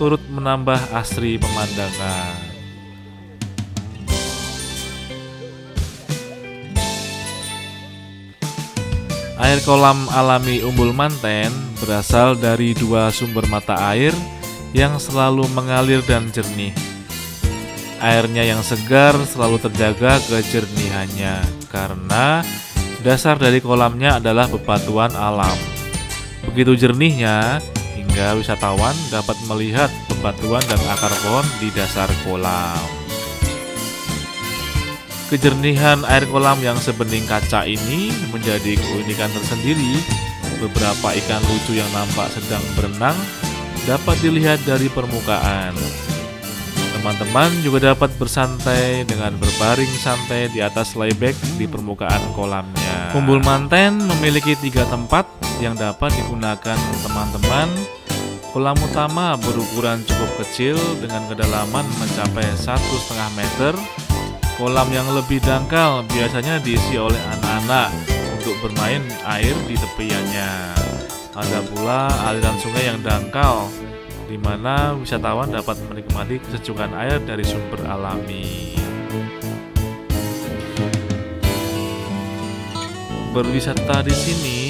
turut menambah asri pemandangan. Air kolam alami Umbul Manten berasal dari dua sumber mata air yang selalu mengalir dan jernih. Airnya yang segar selalu terjaga kejernihannya karena dasar dari kolamnya adalah bebatuan alam. Begitu jernihnya hingga wisatawan dapat melihat bebatuan dan akar pohon di dasar kolam. Kejernihan air kolam yang sebening kaca ini menjadi keunikan tersendiri. Beberapa ikan lucu yang nampak sedang berenang dapat dilihat dari permukaan. Teman-teman juga dapat bersantai dengan berbaring santai di atas layback di permukaan kolamnya. Umbul Manten memiliki 3 tempat yang dapat digunakan teman-teman. Kolam utama berukuran cukup kecil dengan kedalaman mencapai 1,5 meter. Kolam yang lebih dangkal biasanya diisi oleh anak-anak untuk bermain air di tepiannya. Ada pula aliran sungai yang dangkal, di mana wisatawan dapat menikmati kesejukan air dari sumber alami. Berwisata di sini,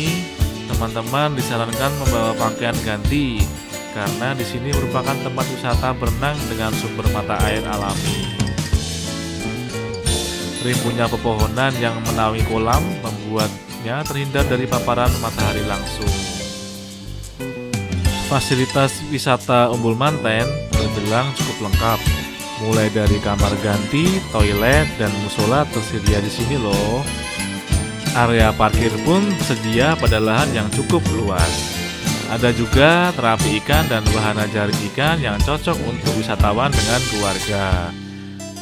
teman-teman disarankan membawa pakaian ganti karena di sini merupakan tempat wisata berenang dengan sumber mata air alami. Rimbunnya pepohonan yang menaungi kolam membuatnya terhindar dari paparan matahari langsung. Fasilitas wisata Umbul Manten terbilang cukup lengkap, mulai dari kamar ganti, toilet, dan musola tersedia di sini loh. Area parkir pun tersedia pada lahan yang cukup luas. Ada juga terapi ikan dan wahana jaring ikan yang cocok untuk wisatawan dengan keluarga.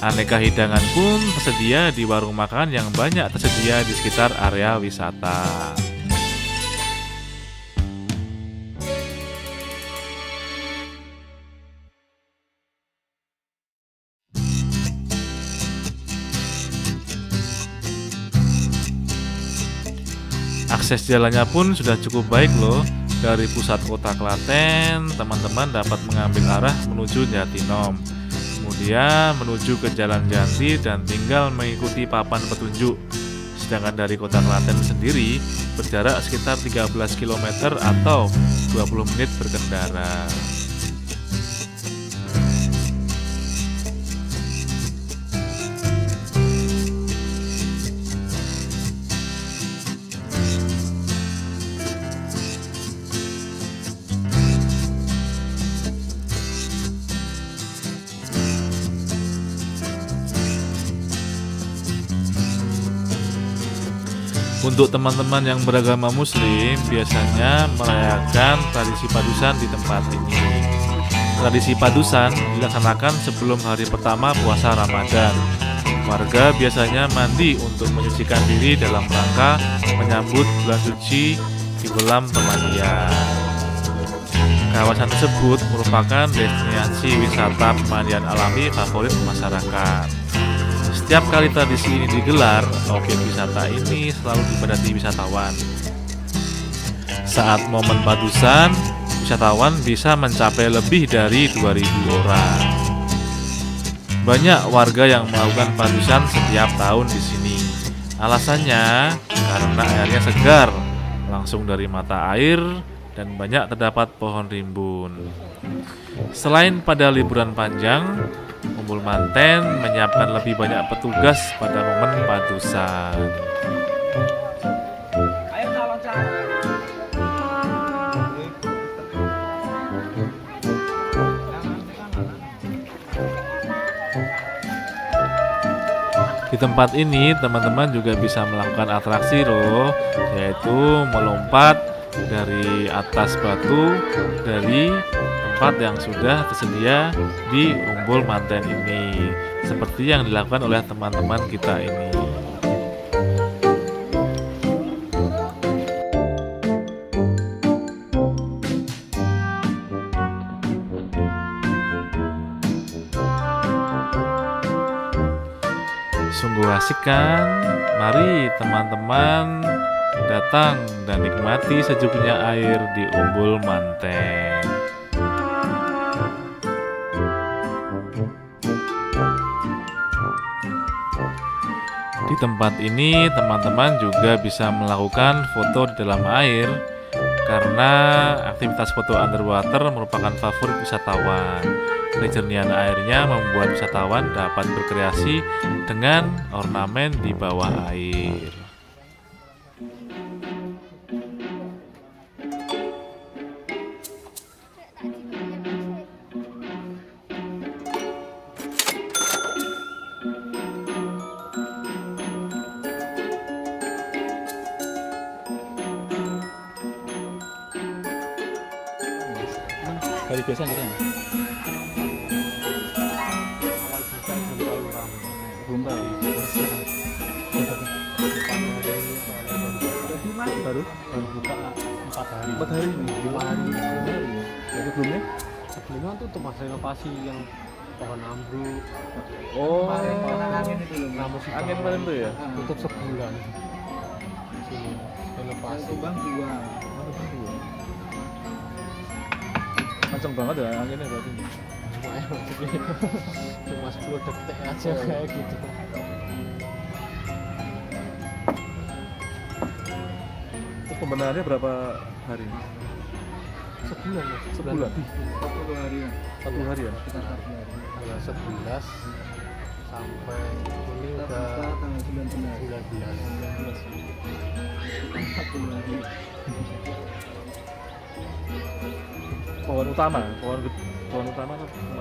Aneka hidangan pun tersedia di warung makan yang banyak tersedia di sekitar area wisata. Akses jalannya pun sudah cukup baik loh. Dari pusat kota Klaten, teman-teman dapat mengambil arah menuju Jatinom. Kemudian menuju ke Jalan Janti dan tinggal mengikuti papan petunjuk. Sedangkan dari kota Klaten sendiri berjarak sekitar 13 km atau 20 menit berkendara. Untuk teman-teman yang beragama Muslim, biasanya merayakan tradisi padusan di tempat ini. Tradisi padusan dilaksanakan sebelum hari pertama puasa Ramadan. Warga biasanya mandi untuk menyucikan diri dalam rangka menyambut bulan suci di bulan pemandian. Kawasan tersebut merupakan destinasi wisata pemandian alami favorit masyarakat. Setiap kali tradisi ini digelar, objek wisata ini selalu dipadati wisatawan. Saat momen padusan, wisatawan bisa mencapai lebih dari 2.000 orang. Banyak warga yang melakukan padusan setiap tahun di sini. Alasannya karena airnya segar, langsung dari mata air, dan banyak terdapat pohon rimbun. Selain pada liburan panjang, Umbul Manten menyiapkan lebih banyak petugas pada momen padusan. Di tempat ini teman-teman juga bisa melakukan atraksi loh, yaitu melompat dari atas batu dari tempat yang sudah tersedia di Umbul Manten ini, seperti yang dilakukan oleh teman-teman kita ini. Sungguh asik kan? Mari teman-teman datang dan nikmati sejuknya air di Umbul Manten. Di tempat ini teman-teman juga bisa melakukan foto di dalam air, karena aktivitas foto underwater merupakan favorit wisatawan. Kejernihan airnya membuat wisatawan dapat berkreasi dengan ornamen di bawah air. Kali biasa gitu ya? Belum tahu. Baru buka 4 hari. 4 hari ini? 5 hari. Jadi sebelumnya? Sebelumnya tuh tempat renovasi yang pohon ambruk. Oh, angin kemarin tuh ya? Tutup sebulan. Di sini renovasi. Bang 2. Kenceng banget ya anginnya berarti. Cuma 10 detik aja kayak gitu. Terus pembenahannya berapa hari? Sebulan ya? Sebulan? 1 hari ya? 1 hari ya? Tanggal 11 sampai ini udah tanggal 19. 1 hari. Pohon utama atau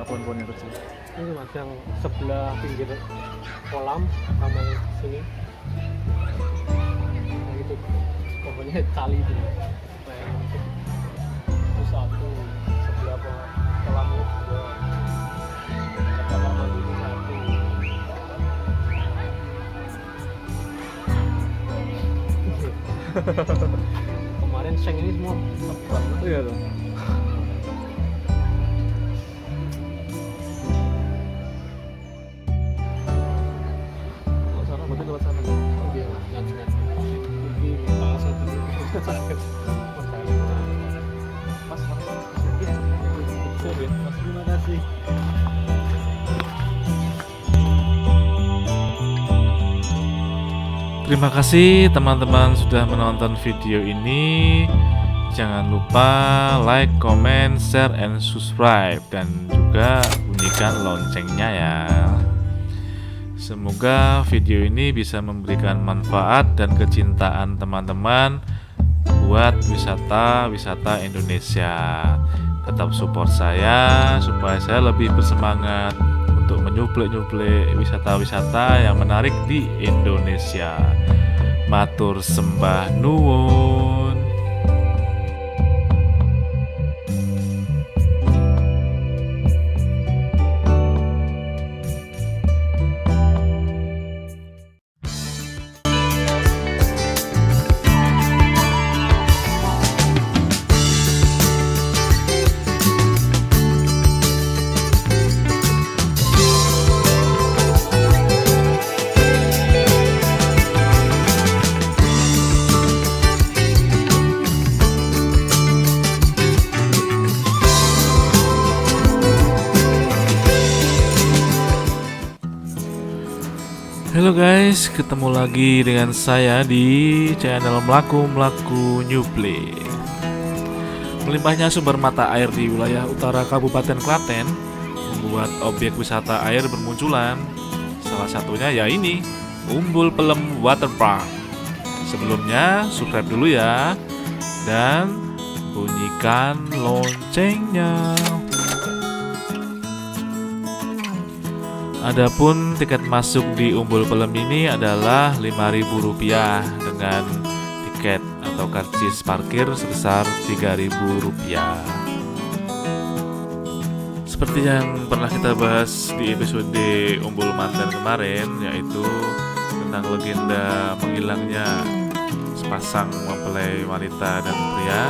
pohon-pohon yang kecil? Ini mas yang sebelah pinggir kolam sama yang sini. Nah itu pohonnya tali itu. Itu satu sebelah kolamnya juga. Kamar mandi itu satu. Kemarin seng ini semua lebat. Iya tuh. Terima kasih. Terima kasih teman-teman sudah menonton video ini. Jangan lupa like, comment, share, and subscribe, dan juga bunyikan loncengnya ya. Semoga video ini bisa memberikan manfaat dan kecintaan teman-teman buat wisata Indonesia. Tetap support saya supaya saya lebih bersemangat untuk menyuplai wisata-wisata yang menarik di Indonesia. Matur sembah nuwun. Halo guys, ketemu lagi dengan saya di channel Melaku New Play. Melimpahnya sumber mata air di wilayah utara Kabupaten Klaten membuat objek wisata air bermunculan. Salah satunya ya ini, Umbul Pelem Waterpark. Sebelumnya subscribe dulu ya, dan bunyikan loncengnya. Adapun tiket masuk di Umbul Pelem ini adalah Rp5.000 dengan tiket atau karcis parkir sebesar Rp3.000. Seperti yang pernah kita bahas di episode Umbul Mantan kemarin, yaitu tentang legenda menghilangnya sepasang mempelai wanita dan pria.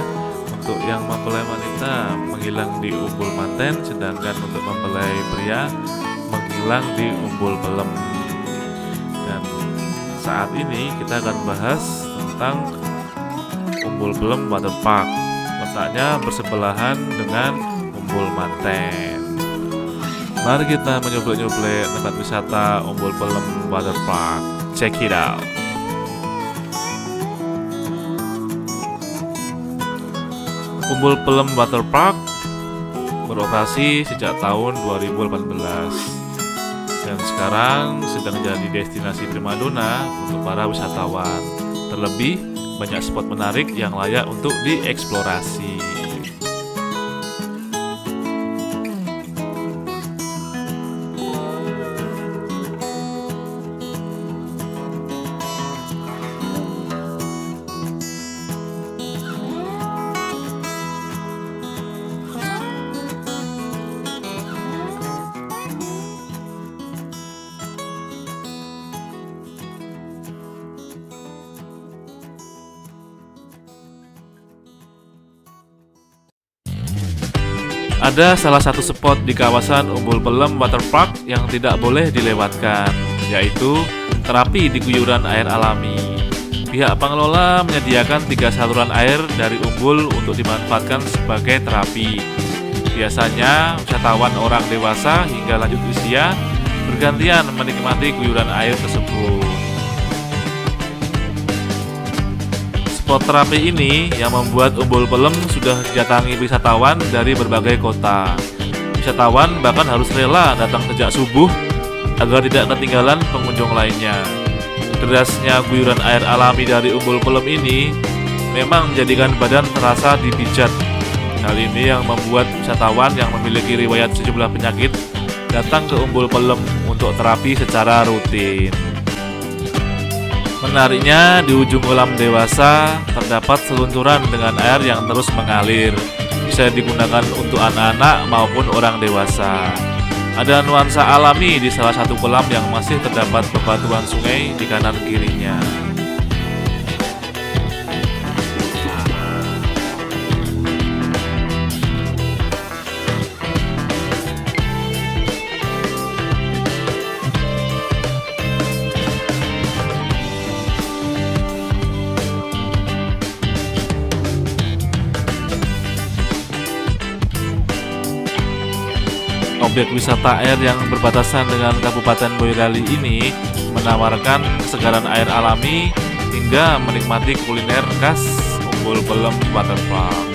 Untuk yang mempelai wanita menghilang di Umbul Manten, sedangkan untuk mempelai pria menghilang di Umbul Pelem. Dan saat ini kita akan bahas tentang Umbul Pelem Waterpark. Letaknya bersebelahan dengan Umbul Manten. Mari kita menyuplai tempat wisata Umbul Pelem Waterpark. Check it out. Umbul Pelem Waterpark beroperasi sejak tahun 2018 dan sekarang sedang jadi destinasi primadona untuk para wisatawan. Terlebih banyak spot menarik yang layak untuk dieksplorasi. Ada salah satu spot di kawasan Umbul Pelem Waterpark yang tidak boleh dilewatkan, yaitu terapi di guyuran air alami. Pihak pengelola menyediakan 3 saluran air dari umbul untuk dimanfaatkan sebagai terapi. Biasanya wisatawan orang dewasa hingga lanjut usia bergantian menikmati guyuran air tersebut. Spot terapi ini yang membuat Umbul Pelem sudah didatangi wisatawan dari berbagai kota. Wisatawan bahkan harus rela datang sejak subuh agar tidak ketinggalan pengunjung lainnya. Derasnya guyuran air alami dari Umbul Pelem ini memang menjadikan badan terasa dipijat. Hal ini yang membuat wisatawan yang memiliki riwayat sejumlah penyakit datang ke Umbul Pelem untuk terapi secara rutin. Menariknya, di ujung kolam dewasa terdapat seluncuran dengan air yang terus mengalir. Bisa digunakan untuk anak-anak maupun orang dewasa. Ada nuansa alami di salah satu kolam yang masih terdapat bebatuan sungai di kanan kirinya. Objek wisata air yang berbatasan dengan Kabupaten Boyolali ini menawarkan kesegaran air alami hingga menikmati kuliner khas Umbul Pelem Waterpark.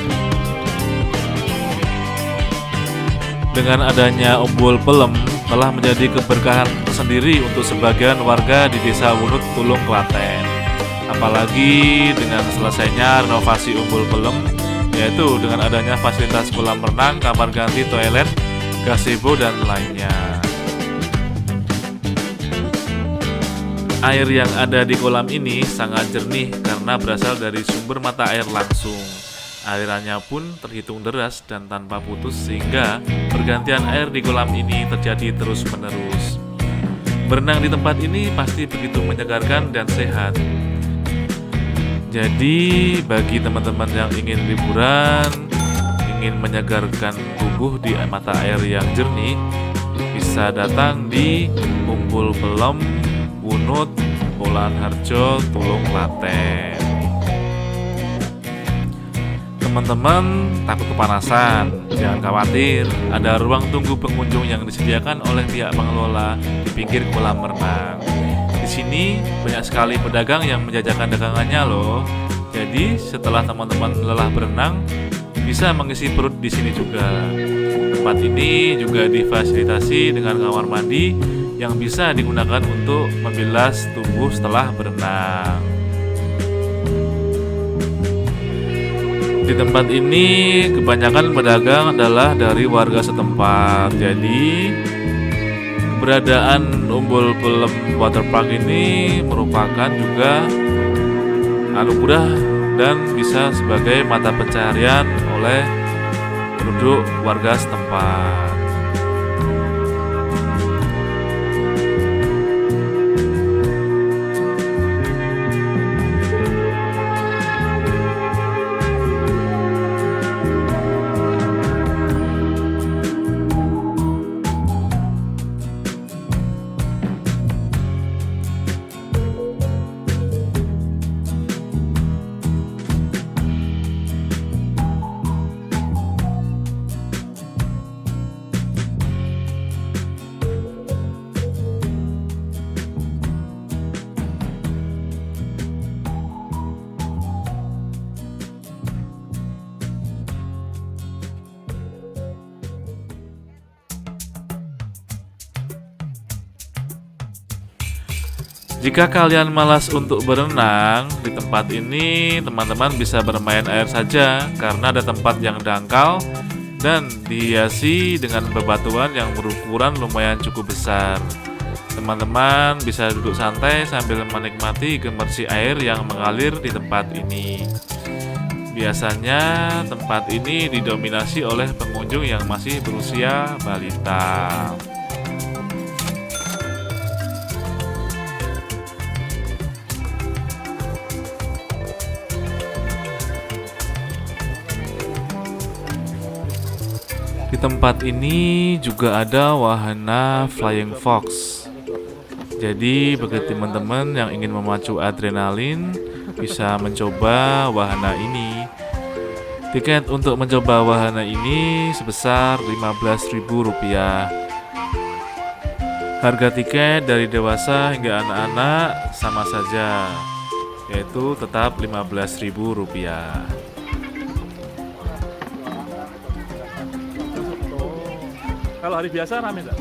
Dengan adanya Umbul Pelem telah menjadi keberkahan tersendiri untuk sebagian warga di Desa Wunut, Tulung, Klaten. Apalagi dengan selesainya renovasi Umbul Pelem, yaitu dengan adanya fasilitas kolam renang, kamar ganti, toilet, gazebo dan lainnya. Air yang ada di kolam ini sangat jernih karena berasal dari sumber mata air langsung. Alirannya pun terhitung deras dan tanpa putus sehingga pergantian air di kolam ini terjadi terus-menerus. Berenang di tempat ini pasti begitu menyegarkan dan sehat. Jadi bagi teman-teman yang ingin liburan, ingin menyegarkan tubuh di mata air yang jernih, bisa datang di Umbul Pelem, Wunut, Polan Harjo, Tulung, Klaten. Teman-teman takut kepanasan? Jangan khawatir, ada ruang tunggu pengunjung yang disediakan oleh pihak pengelola di pinggir kolam renang. Di sini banyak sekali pedagang yang menjajakan dagangannya loh. Jadi setelah teman-teman lelah berenang, bisa mengisi perut di sini juga. Tempat ini juga difasilitasi dengan kamar mandi yang bisa digunakan untuk membilas tubuh setelah berenang. Di tempat ini kebanyakan pedagang adalah dari warga setempat. Jadi keberadaan Umbul Pelem Waterpark ini merupakan juga anugerah dan bisa sebagai mata pencaharian oleh penduduk warga setempat. Jika kalian malas untuk berenang, di tempat ini teman-teman bisa bermain air saja karena ada tempat yang dangkal dan dihiasi dengan bebatuan yang berukuran lumayan cukup besar. Teman-teman bisa duduk santai sambil menikmati gemerci air yang mengalir di tempat ini. Biasanya tempat ini didominasi oleh pengunjung yang masih berusia balita. Di tempat ini juga ada wahana Flying Fox. Jadi bagi teman-teman yang ingin memacu adrenalin bisa mencoba wahana ini. Tiket untuk mencoba wahana ini sebesar Rp15.000. Harga tiket dari dewasa hingga anak-anak sama saja, yaitu tetap Rp15.000. Kalau hari biasa rame nggak?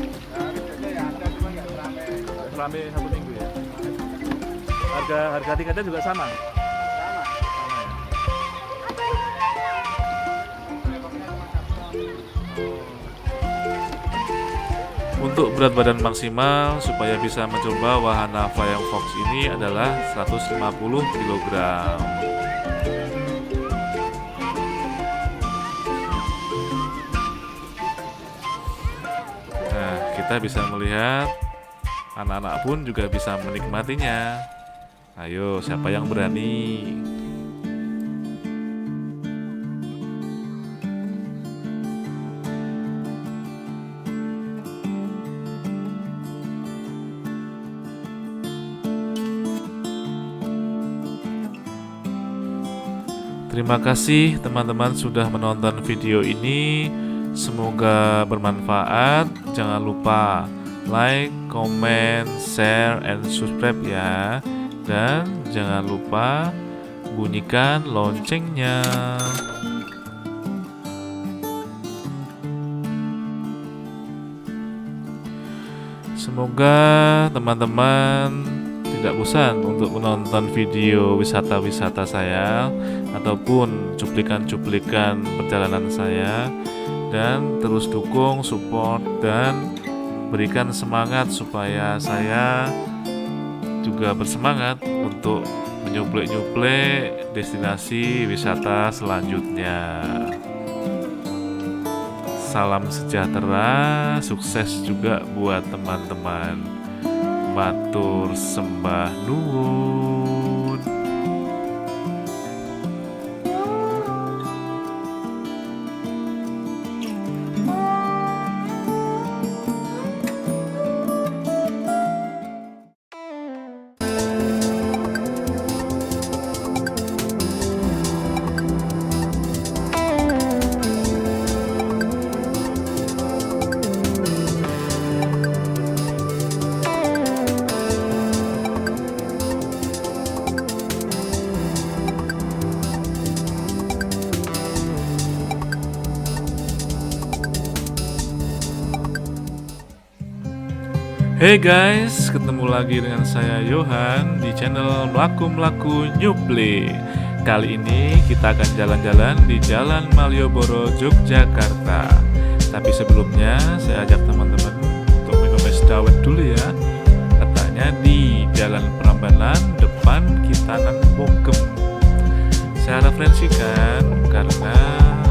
Rame satu minggu ya. Harga tiketnya juga sama. Untuk berat badan maksimal supaya bisa mencoba wahana Flying Fox ini adalah 150 kg. Kita bisa melihat anak-anak pun juga bisa menikmatinya. Ayo, siapa yang berani? Terima kasih teman-teman sudah menonton video ini. Semoga bermanfaat. Jangan lupa like, comment, share, and subscribe ya. Dan jangan lupa bunyikan loncengnya. Semoga teman-teman tidak bosan untuk menonton video wisata-wisata saya ataupun cuplikan-cuplikan perjalanan saya. Dan terus dukung, support, dan berikan semangat supaya saya juga bersemangat untuk menyuplek-nyuplek destinasi wisata selanjutnya. Salam sejahtera, sukses juga buat teman-teman. Matur sembah nuwun. Hey guys, ketemu lagi dengan saya Yohan di channel Melaku Nyuple. Kali ini kita akan jalan-jalan di Jalan Malioboro, Yogyakarta. Tapi sebelumnya saya ajak teman-teman untuk minum es dawet dulu ya. Katanya di Jalan Prambanan depan Kitanan Bogem. Saya referensikan karena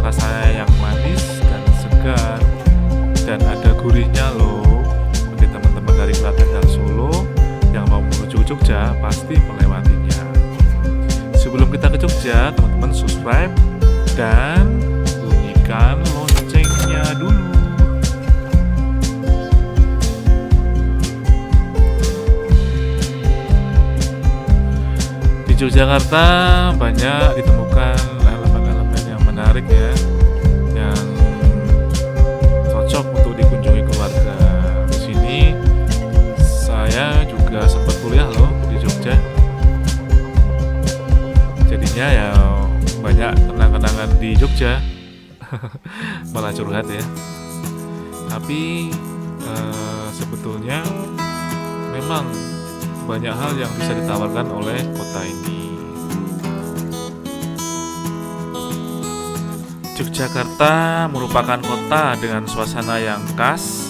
rasanya yang manis dan segar dan ada gurihnya loh. Bagi teman-teman dari Klaten dan Solo yang mau menuju Jogja pasti melewatinya. Sebelum kita ke Jogja, teman-teman subscribe dan bunyikan loncengnya dulu. Di Yogyakarta banyak ditemukan elemen-elemen yang menarik ya, yang cocok untuk dikunjungi keluarga. Di sini saya juga sempat kuliah loh di Jogja. Jadinya ya banyak kenang-kenangan di Jogja. Malah curhat ya. Tapi sebetulnya memang banyak hal yang bisa ditawarkan oleh kota ini. Yogyakarta merupakan kota dengan suasana yang khas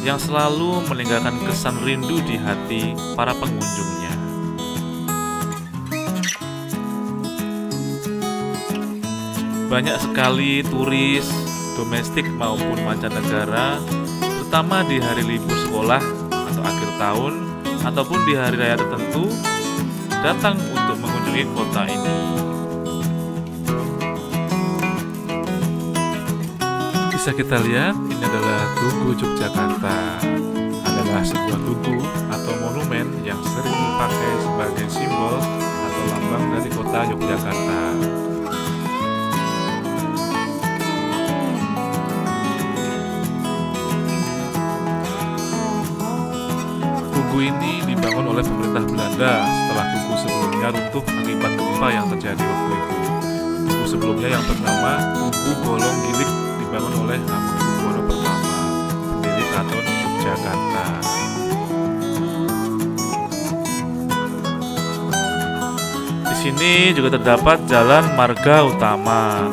yang selalu meninggalkan kesan rindu di hati para pengunjungnya. Banyak sekali turis domestik maupun mancanegara, terutama di hari libur sekolah atau akhir tahun ataupun di hari raya tertentu, datang untuk mengunjungi kota ini. Bisa kita lihat, ini adalah Tugu Yogyakarta. Adalah sebuah tugu atau monumen yang sering dipakai sebagai simbol atau lambang dari kota Yogyakarta. Tugu ini dibangun oleh pemerintah Belanda setelah tugu sebelumnya runtuh akibat gempa yang terjadi waktu itu. Tugu sebelumnya yang bernama Tugu Golong Gilik dibangun oleh Hamengkubuwono pertama, pendiri Keraton Yogyakarta. Di sini juga terdapat Jalan Marga Utama.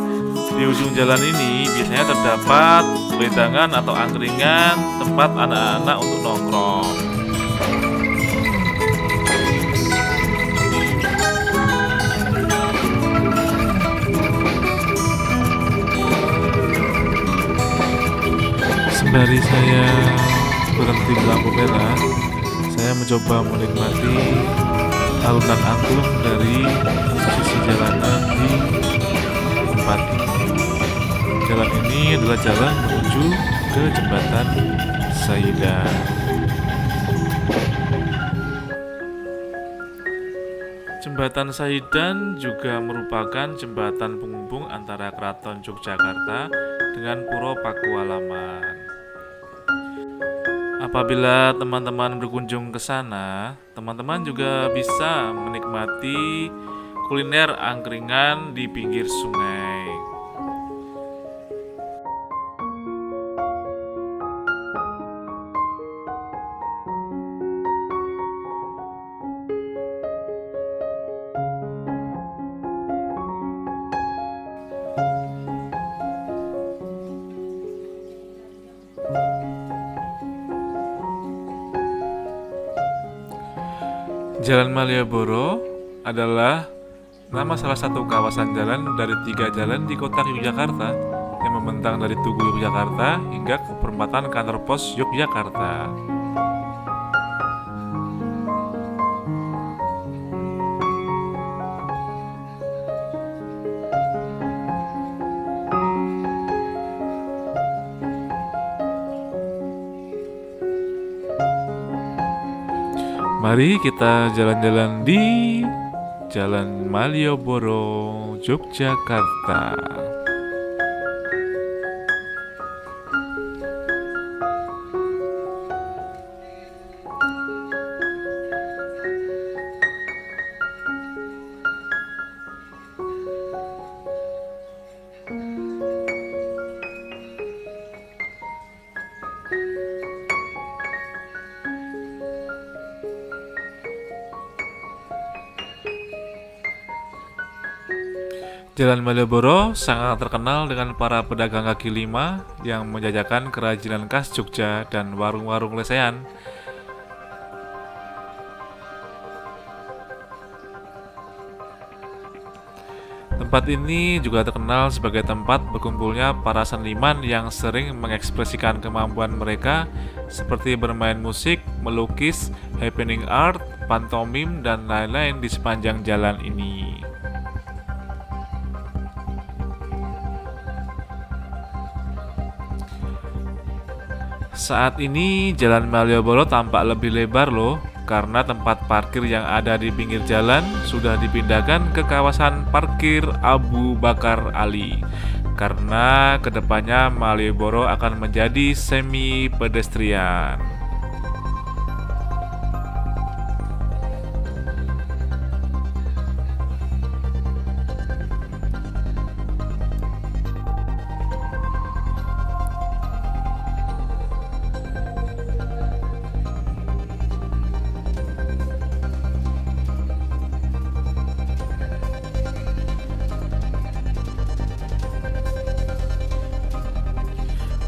Di ujung jalan ini biasanya terdapat wedangan atau angkringan, tempat anak-anak untuk nongkrong. Sembari saya berhenti di lampu merah, saya mencoba menikmati alunan angklung dari sisi jalanan di tempat ini. Jalan ini adalah jalan menuju ke Jembatan Saidan. Jembatan Saidan juga merupakan jembatan penghubung antara Keraton Yogyakarta dengan Puro Pakualaman. Apabila teman-teman berkunjung ke sana, teman-teman juga bisa menikmati kuliner angkringan di pinggir sungai. Jalan Malioboro adalah nama salah satu kawasan jalan dari 3 jalan di kota Yogyakarta yang membentang dari Tugu Yogyakarta hingga ke perempatan kantor pos Yogyakarta. Mari kita jalan-jalan di Jalan Malioboro, Yogyakarta. Jalan Malioboro sangat terkenal dengan para pedagang kaki lima yang menjajakan kerajinan khas Jogja dan warung-warung lesehan. Tempat ini juga terkenal sebagai tempat berkumpulnya para seniman yang sering mengekspresikan kemampuan mereka seperti bermain musik, melukis, happening art, pantomim, dan lain-lain di sepanjang jalan ini. Saat ini Jalan Malioboro tampak lebih lebar loh, karena tempat parkir yang ada di pinggir jalan sudah dipindahkan ke kawasan parkir Abu Bakar Ali. Karena kedepannya Malioboro akan menjadi semi pedestrian.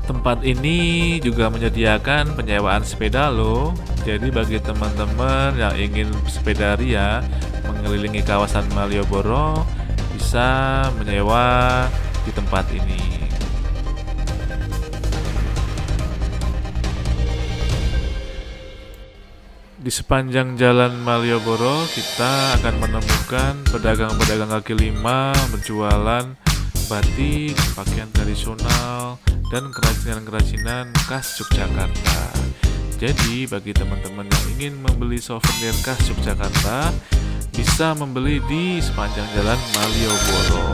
Tempat ini juga menyediakan penyewaan sepeda loh. Jadi bagi teman-teman yang ingin sepeda ria mengelilingi kawasan Malioboro bisa menyewa di tempat ini. Di sepanjang jalan Malioboro kita akan menemukan pedagang-pedagang kaki lima berjualan batik, pakaian tradisional, dan kerajinan-kerajinan khas Yogyakarta. Jadi bagi teman-teman yang ingin membeli souvenir khas Yogyakarta bisa membeli di sepanjang jalan Malioboro.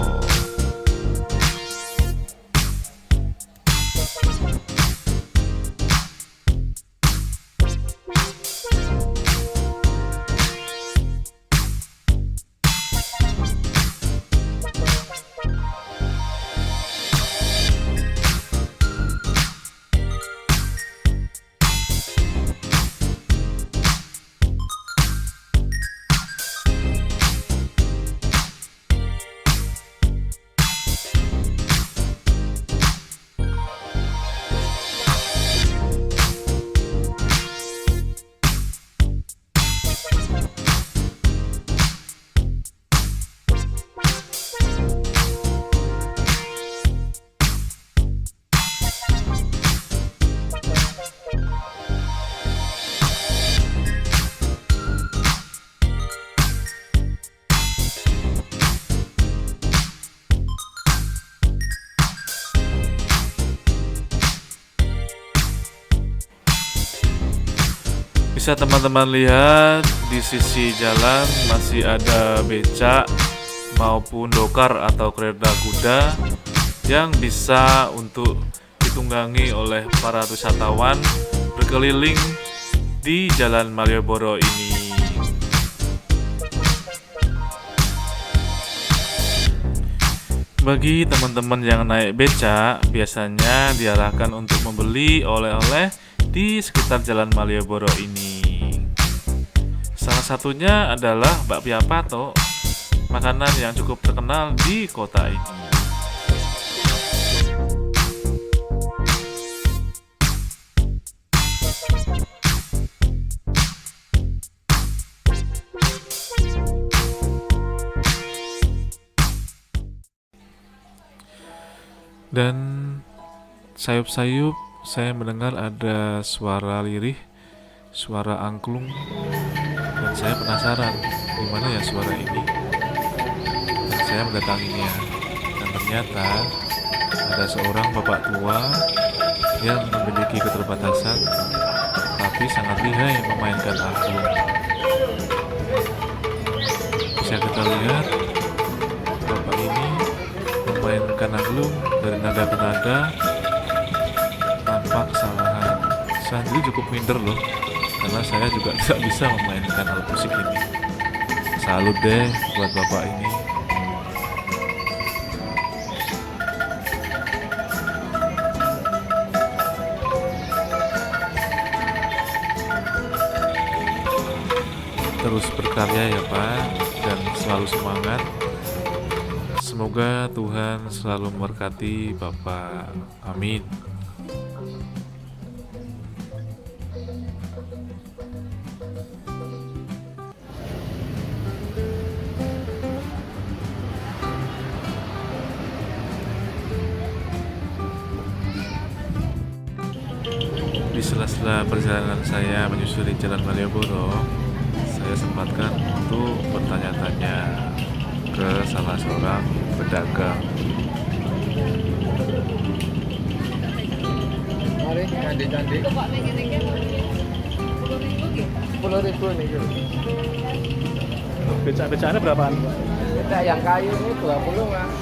Bisa teman-teman lihat di sisi jalan masih ada becak maupun dokar atau kereta kuda yang bisa untuk ditunggangi oleh para wisatawan berkeliling di Jalan Malioboro ini. Bagi teman-teman yang naik becak biasanya diarahkan untuk membeli oleh-oleh di sekitar Jalan Malioboro ini. Salah satunya adalah bakpia patok, makanan yang cukup terkenal di kota ini. Dan sayup-sayup saya mendengar ada suara lirih, suara angklung, dan saya penasaran di mana ya suara ini. Dan saya mendatanginya, dan ternyata ada seorang bapak tua yang memiliki keterbatasan, tapi sangat lihai memainkan angklung. Bisa kita lihat bapak ini memainkan angklung dari nada ke nada tanpa kesalahan. Saya sendiri cukup minder loh, karena saya juga tidak bisa memainkan alat musik ini. Salut deh buat bapak ini. Terus berkarya ya Pak, dan selalu semangat. Semoga Tuhan selalu memberkati Bapak. Amin. Di sela-sela perjalanan saya menyusuri Jalan Malioboro, saya sempatkan untuk bertanya-tanya ke salah seorang pedagang. Mari cantik-cantik. 10.000 nih. Becak-becaknya berapaan? Kita yang kayu ini 20 Mas.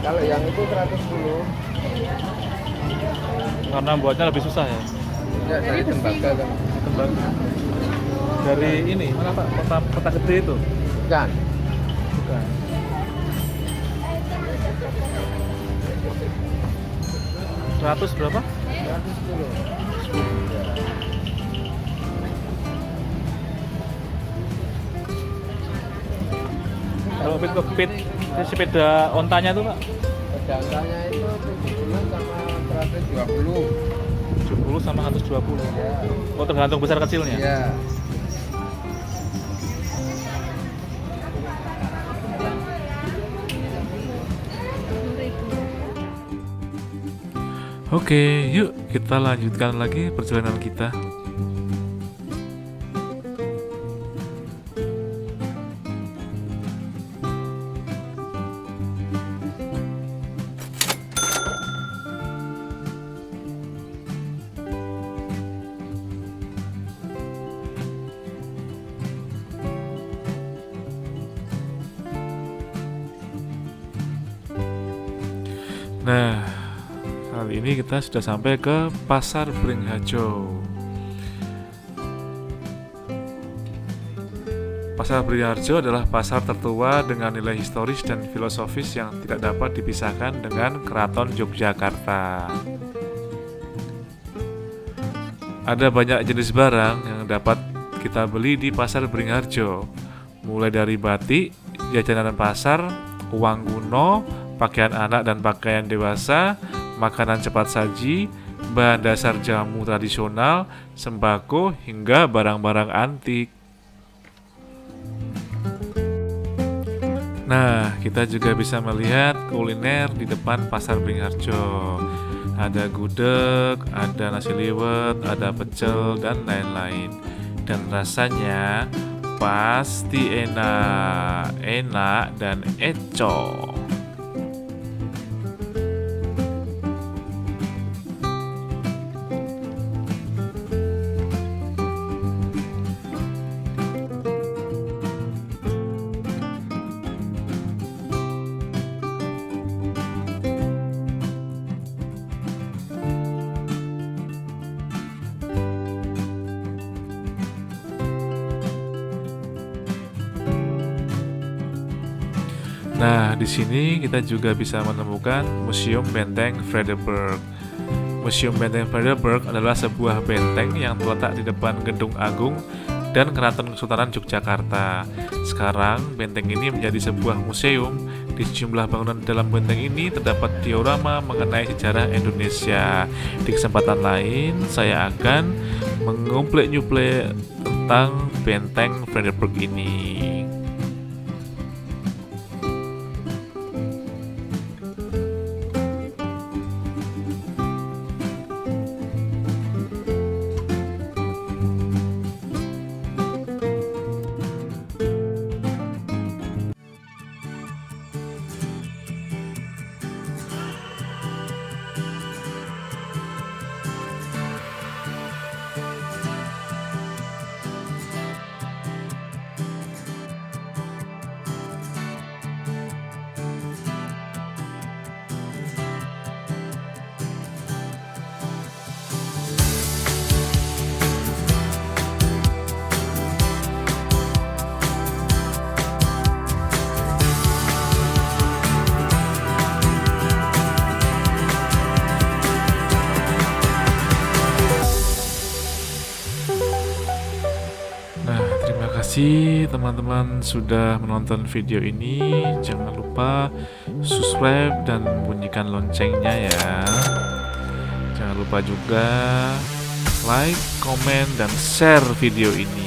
Kalau yang itu 110. Karena buatnya lebih susah ya. Ya, dari tembaga kan. Tembaga. Dari ini, mana Pak? Kota gede itu? Bukan. Bukan. Seratus berapa? 110. Kalau sepeda ontanya tuh Pak? Pedangkanya itu 70 sama 120. 70 sama 120. Ya. Oh, tergantung besar kecilnya. Iya. Oke, yuk kita lanjutkan lagi perjalanan kita. Nah, kali ini kita sudah sampai ke Pasar Beringharjo. Pasar Beringharjo adalah pasar tertua dengan nilai historis dan filosofis yang tidak dapat dipisahkan dengan Keraton Yogyakarta. Ada banyak jenis barang yang dapat kita beli di Pasar Beringharjo, mulai dari batik, jajanan pasar, uang kuno, pakaian anak dan pakaian dewasa, makanan cepat saji, bahan dasar jamu tradisional, sembako, hingga barang-barang antik. Nah, kita juga bisa melihat kuliner di depan Pasar Beringharjo. Ada gudeg, ada nasi liwet, ada pecel, dan lain-lain. Dan rasanya pasti enak dan eco. Nah, di sini kita juga bisa menemukan Museum Benteng Vredenburg. Museum Benteng Vredenburg adalah sebuah benteng yang terletak di depan Gedung Agung dan Keraton Kesultanan Yogyakarta. Sekarang, benteng ini menjadi sebuah museum. Di sejumlah bangunan dalam benteng ini terdapat diorama mengenai sejarah Indonesia. Di kesempatan lain, saya akan mengumplik-nyumplik tentang Benteng Vredenburg ini. kasih teman-teman sudah menonton video ini. Jangan lupa subscribe dan bunyikan loncengnya ya. Jangan lupa juga like, komen, dan share video ini.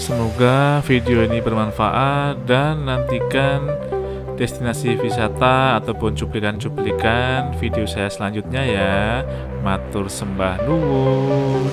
Semoga video ini bermanfaat dan nantikan destinasi wisata ataupun cuplikan-cuplikan video saya selanjutnya ya. Matur sembah nuwun.